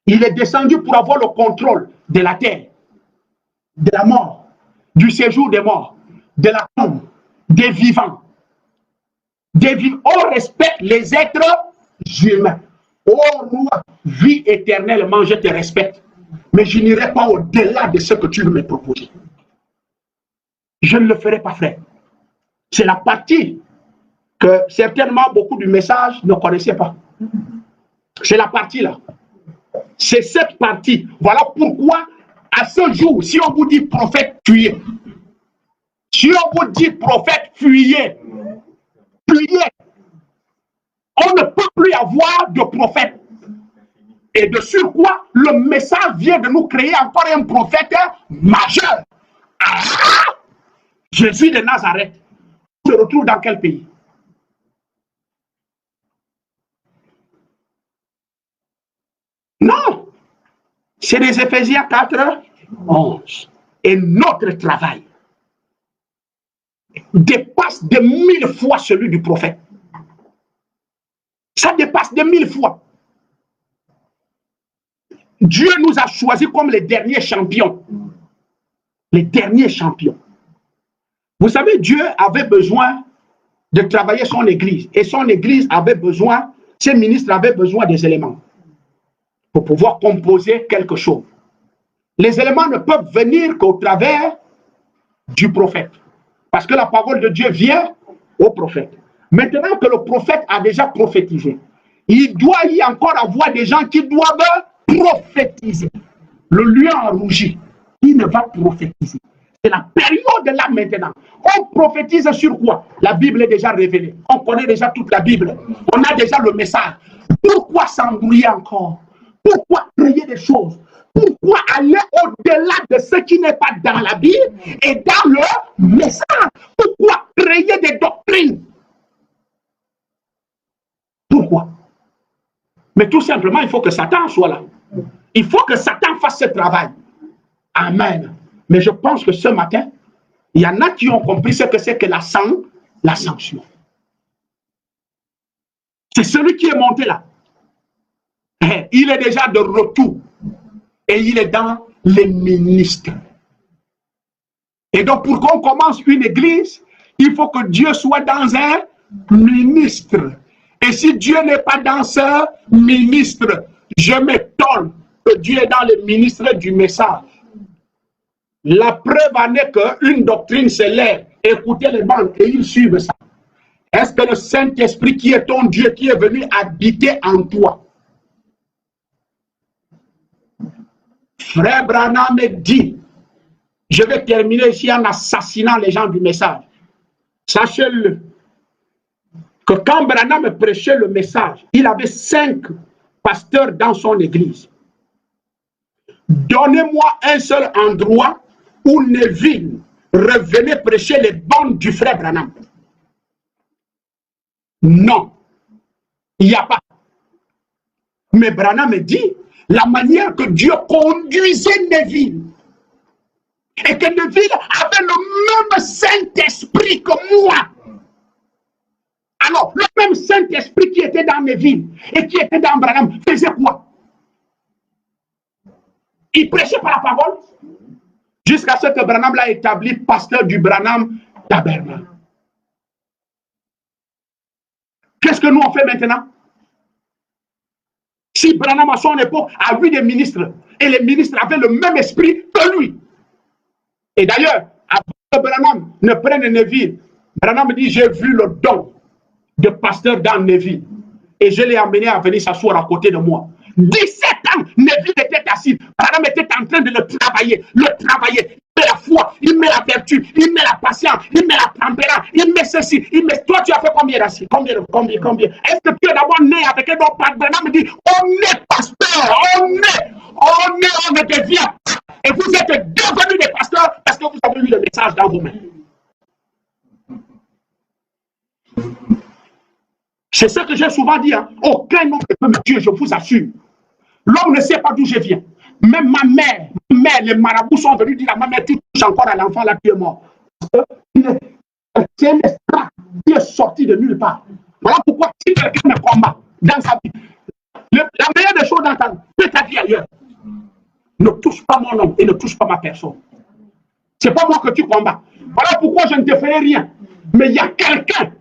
il est descendu pour avoir le contrôle de la terre, de la mort, du séjour des morts, de la tombe, des vivants. On respecte les êtres humains. Oh, moi, vie éternellement, je te respecte. Mais je n'irai pas au-delà de ce que tu veux me proposer. Je ne le ferai pas, frère. C'est la partie que certainement beaucoup du message ne connaissaient pas. C'est la partie là. C'est cette partie. Voilà pourquoi, à ce jour, si on vous dit prophète, fuyez. Si on vous dit prophète, fuyez. Fuyez. On ne peut plus avoir de prophète. Et de surcroît, le message vient de nous créer encore un prophète majeur. Ah! Jésus de Nazareth se retrouve dans quel pays? Non. C'est les Éphésiens 4, 11. Et notre travail dépasse de 1000 fois celui du prophète. Ça dépasse de 1000 fois. Dieu nous a choisis comme les derniers champions. Les derniers champions. Vous savez, Dieu avait besoin de travailler son église. Et son église avait besoin, ses ministres avaient besoin des éléments pour pouvoir composer quelque chose. Les éléments ne peuvent venir qu'au travers du prophète. Parce que la parole de Dieu vient au prophète. Maintenant que le prophète a déjà prophétisé, il doit y encore avoir des gens qui doivent prophétiser. Le lion rougi, il ne va prophétiser. C'est la période là maintenant. On prophétise sur quoi? La Bible est déjà révélée. On connaît déjà toute la Bible. On a déjà le message. Pourquoi s'embrouiller encore? Pourquoi créer des choses? Pourquoi aller au-delà de ce qui n'est pas dans la Bible et dans le message? Pourquoi créer des doctrines? Pourquoi? Mais tout simplement, il faut que Satan soit là. Il faut que Satan fasse ce travail. Amen. Mais je pense que ce matin, il y en a qui ont compris ce que c'est que la sanction. C'est celui qui est monté là. Il est déjà de retour. Et il est dans les ministres. Et donc, pour qu'on commence une église, il faut que Dieu soit dans un ministre. Et si Dieu n'est pas dans ce ministre, je m'étonne que Dieu est dans le ministre du message. La preuve en est qu'une doctrine se lève, écoutez les banques et ils suivent ça. Est-ce que le Saint-Esprit qui est ton Dieu, qui est venu habiter en toi? Frère Branham me dit, je vais terminer ici en assassinant les gens du message. Sachez-le, que quand Branham prêchait le message, il avait 5 pasteurs dans son église. Donnez-moi un seul endroit où Neville revenait prêcher les bonnes du frère Branham. Non, il n'y a pas. Mais Branham me dit, la manière que Dieu conduisait Neville, et que Neville avait le même Saint-Esprit que moi. Alors, le même Saint-Esprit qui était dans Neville et qui était dans Branham faisait quoi? Il prêchait par la parole jusqu'à ce que Branham l'a établi pasteur du Branham Tabernacle. Qu'est-ce que nous on fait maintenant? Si Branham à son époque a eu des ministres et les ministres avaient le même esprit que lui. Et d'ailleurs, Branham ne prenne Neville. Branham me dit, j'ai vu le don de pasteur dans Neville. Et je l'ai amené à venir s'asseoir à côté de moi. 17 ans, Neville était assis. Branham était en train de le travailler. Il met la foi, il met la vertu, il met la patience, il met la tempérance, il met ceci, il met... Toi, tu as fait combien d'assises? Combien? Est-ce que tu es d'abord né avec un don? Branham me dit, on est pasteur, on ne devient pas. Et vous êtes devenus des pasteurs parce que vous avez eu le message dans vos mains. C'est ce que j'ai souvent dit. Hein. Aucun homme ne peut me tuer, je vous assure. L'homme ne sait pas d'où je viens. Même ma mère, les marabouts sont venus dire à ma mère, tu touches encore à l'enfant là qui est mort. C'est un esclave qui est sorti de nulle part. Voilà pourquoi si quelqu'un me combat dans sa vie, la meilleure des choses dans ta vie ailleurs, ne touche pas mon nom et ne touche pas ma personne. C'est pas moi que tu combats. Voilà pourquoi je ne te ferai rien. Mais il y a quelqu'un,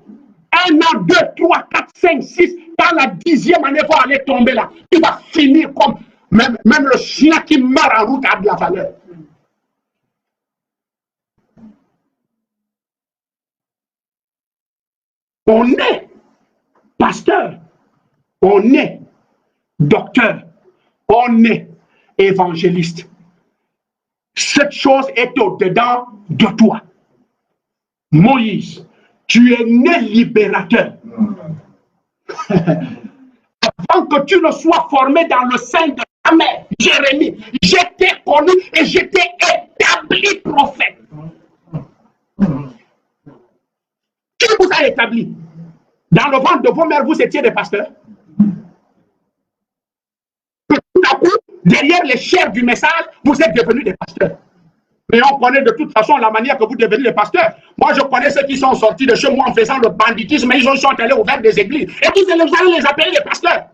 1 an, 2, 3, 4, 5, 6, dans la 10e année, va aller tomber là. Il va finir comme même le chien qui meurt en route a de la valeur. On est pasteur, on est docteur, on est évangéliste. Cette chose est au-dedans de toi. Moïse, tu es né libérateur. Avant que tu ne sois formé dans le sein de ta mère, Jérémie, j'étais connu et j'étais établi prophète. Qui vous a établi? Dans le ventre de vos mères, vous étiez des pasteurs. Tout à coup, derrière les chairs du message, vous êtes devenus des pasteurs. Mais on connaît de toute façon la manière que vous devenez des pasteurs. Moi, je connais ceux qui sont sortis de chez moi en faisant le banditisme, mais ils sont allés ouvrir des églises. Et vous allez les appeler les pasteurs.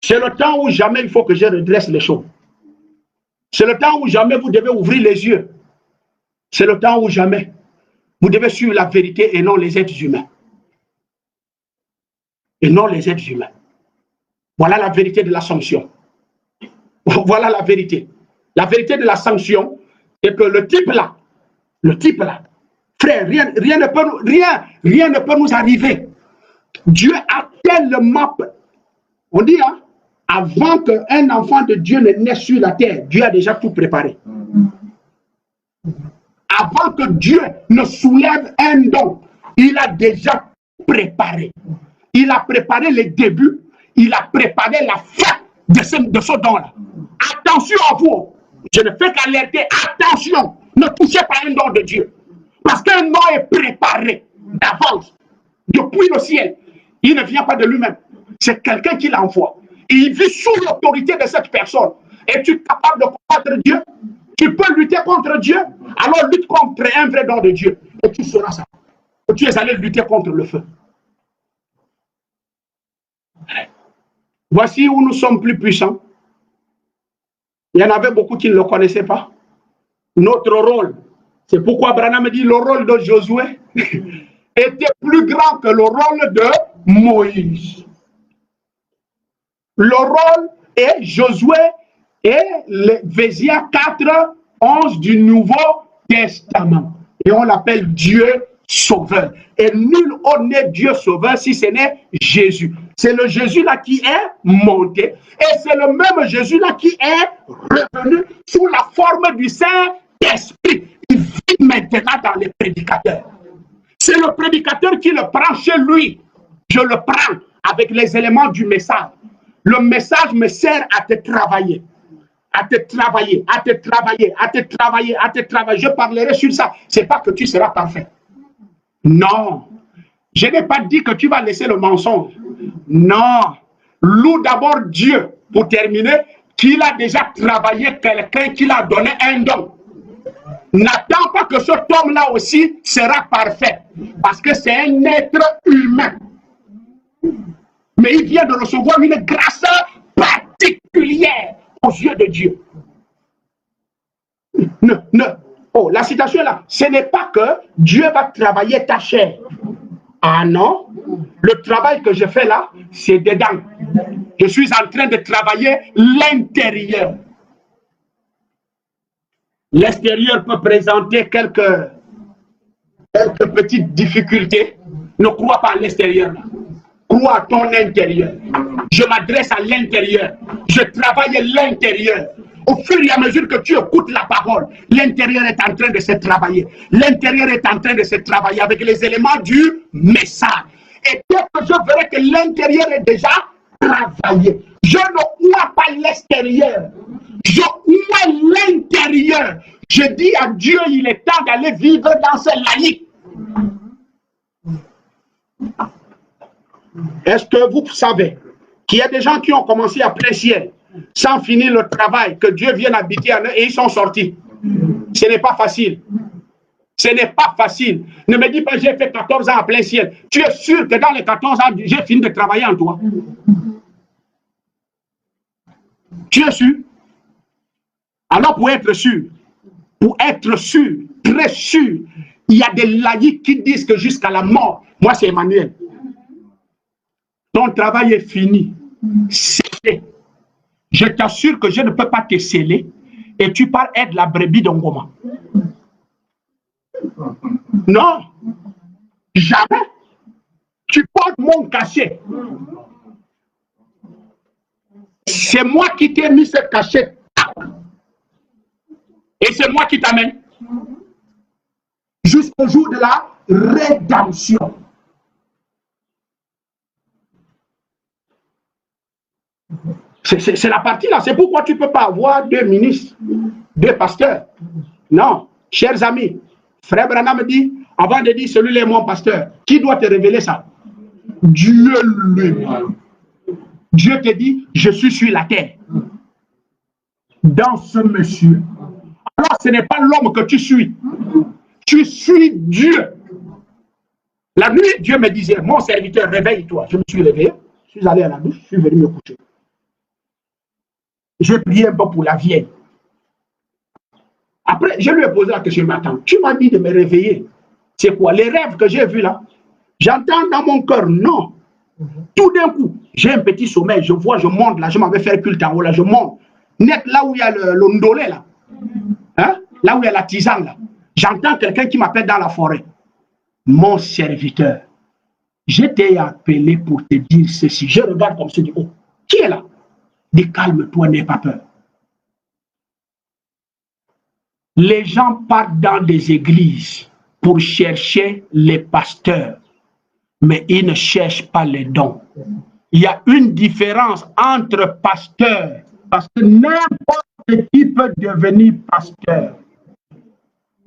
C'est le temps où jamais il faut que je redresse les choses. C'est le temps où jamais vous devez ouvrir les yeux. C'est le temps où jamais vous devez suivre la vérité et non les êtres humains. Et non les êtres humains. Voilà la vérité de la sanction. Voilà la vérité. La vérité de la sanction, c'est que le type là, frère, rien ne peut nous arriver. Dieu a tellement, on dit, hein, avant qu'un enfant de Dieu ne naisse sur la terre, Dieu a déjà tout préparé. Avant que Dieu ne soulève un don, il a déjà préparé. Il a préparé les débuts, il a préparé la fin de ce don-là. Attention à vous, je ne fais qu'alerter, attention, ne touchez pas un don de Dieu. Parce qu'un don est préparé d'avance, depuis le ciel. Il ne vient pas de lui-même, c'est quelqu'un qui l'envoie. Il vit sous l'autorité de cette personne. Es-tu capable de combattre Dieu? Tu peux lutter contre Dieu? Alors lutte contre un vrai don de Dieu. Et tu sauras ça. Tu es allé lutter contre le feu. Voici où nous sommes plus puissants. Il y en avait beaucoup qui ne le connaissaient pas. Notre rôle, c'est pourquoi Branham dit le rôle de Josué était plus grand que le rôle de Moïse. Le rôle est Josué et l'Éphésiens 4, 11 du Nouveau Testament. Et on l'appelle Dieu sauveur. Et nul autre n'est Dieu sauveur si ce n'est Jésus. C'est le Jésus-là qui est monté. Et c'est le même Jésus-là qui est revenu sous la forme du Saint-Esprit. Il vit maintenant dans les prédicateurs. C'est le prédicateur qui le prend chez lui. Je le prends avec les éléments du message. Le message me sert à te travailler. À te travailler, à te travailler, à te travailler, à te travailler. Je parlerai sur ça. Ce n'est pas que tu seras parfait. Non. Je n'ai pas dit que tu vas laisser le mensonge. Non. Loue d'abord Dieu, pour terminer, qu'il a déjà travaillé quelqu'un qui l'a donné un don. N'attends pas que cet homme-là aussi sera parfait. Parce que c'est un être humain. Mais il vient de recevoir une grâce particulière aux yeux de Dieu. Oh, la citation est là. Ce n'est pas que Dieu va travailler ta chair. Ah non, le travail que je fais là, c'est dedans. Je suis en train de travailler l'intérieur. L'extérieur peut présenter quelques petites difficultés. Ne crois pas à l'extérieur. Crois à ton intérieur. Je m'adresse à l'intérieur. Je travaille l'intérieur. Au fur et à mesure que tu écoutes la parole, l'intérieur est en train de se travailler. L'intérieur est en train de se travailler avec les éléments du message. Et dès que je verrai que l'intérieur est déjà travaillé, je ne crois pas l'extérieur. Je crois l'intérieur. Je dis à Dieu, il est temps d'aller vivre dans ce laïc. Est-ce que vous savez qu'il y a des gens qui ont commencé à plein ciel sans finir le travail, que Dieu vienne habiter en eux et ils sont sortis? Ce n'est pas facile. Ce n'est pas facile. Ne me dis pas, j'ai fait 14 ans à plein ciel. Tu es sûr que dans les 14 ans, j'ai fini de travailler en toi? Tu es sûr? Alors pour être sûr, très sûr, il y a des laïcs qui disent que jusqu'à la mort, moi c'est Emmanuel, ton travail est fini. C'est fait. Je t'assure que je ne peux pas te sceller et tu pars être la brebis d'Ongoma. Non, jamais. Tu portes mon cachet. C'est moi qui t'ai mis ce cachet. Et c'est moi qui t'amène jusqu'au jour de la rédemption. C'est la partie là. C'est pourquoi tu ne peux pas avoir 2 ministres, 2 pasteurs. Non, chers amis, Frère Branham me dit, avant de dire celui-là est mon pasteur, qui doit te révéler ça? Dieu lui-même. Dieu te dit, je suis sur la terre. Dans ce monsieur. Alors ce n'est pas l'homme que tu suis. Tu suis Dieu. La nuit, Dieu me disait, mon serviteur, réveille-toi. Je me suis réveillé, je suis allé à la douche, je suis venu me coucher. J'ai prié un peu pour la vieille. Après, je lui ai posé la question, mais attends, tu m'as dit de me réveiller. C'est quoi? Les rêves que j'ai vus là? J'entends dans mon cœur, non. Tout d'un coup, j'ai un petit sommeil, je vois, je monte là, je m'en vais faire culte en haut là, je monte. Net là où il y a le ndolé là. Hein? Là où il y a la tisane là. J'entends quelqu'un qui m'appelle dans la forêt. Mon serviteur, je t'ai appelé pour te dire ceci. Je regarde comme ça, je dis, oh, qui est là? Dis, calme-toi, n'aie pas peur. Les gens partent dans des églises pour chercher les pasteurs, mais ils ne cherchent pas les dons. Il y a une différence entre pasteurs, parce que n'importe qui peut devenir pasteur,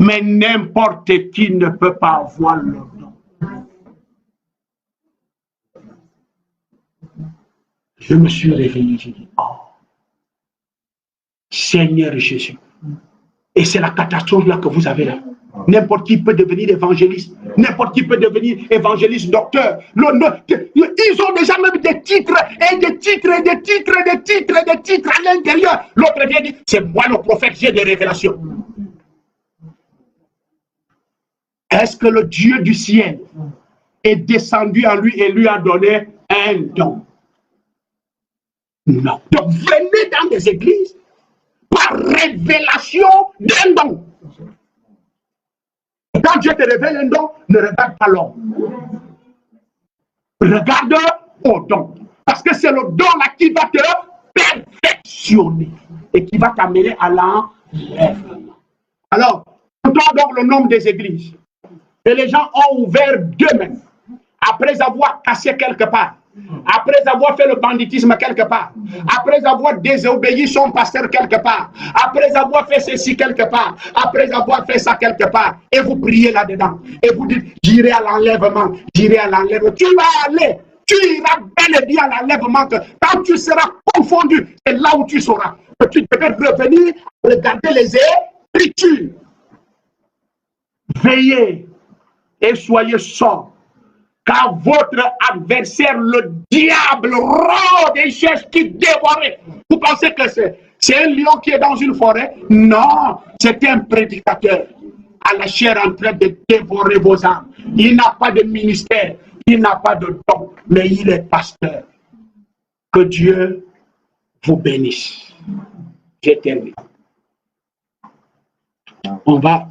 mais n'importe qui ne peut pas avoir le don. Je me suis réveillé, j'ai dit, oh, Seigneur Jésus. Et c'est la catastrophe là que vous avez là. N'importe qui peut devenir évangéliste. N'importe qui peut devenir évangéliste, docteur. Ils ont déjà même des titres et des titres et des titres et des titres et des titres à l'intérieur. L'autre vient dire, c'est moi le prophète, j'ai des révélations. Est-ce que le Dieu du ciel est descendu en lui et lui a donné un don? Non. Donc venez dans des églises par révélation d'un don. Quand Dieu te révèle un don, ne regarde pas l'homme. Regarde au don. Parce que c'est le don là qui va te perfectionner et qui va t'amener à l'enlèvement. Alors, comptons donc le nombre des églises. Et les gens ont ouvert d'eux-mêmes. Après avoir cassé quelque part. Après avoir fait le banditisme quelque part, après avoir désobéi son pasteur quelque part, après avoir fait ceci quelque part, après avoir fait ça quelque part, et vous priez là-dedans, et vous dites, j'irai à l'enlèvement, j'irai à l'enlèvement. Tu vas aller, tu iras bel et bien à l'enlèvement. Quand tu seras confondu, c'est là où tu sauras que tu devais revenir regarder les Écritures. Veillez et soyez sobres. Car votre adversaire, le diable, rôde et cherche qui dévorer. Vous pensez que c'est un lion qui est dans une forêt? Non, c'est un prédicateur à la chair en train de dévorer vos âmes. Il n'a pas de ministère, il n'a pas de don, mais il est pasteur. Que Dieu vous bénisse. J'ai terminé. On va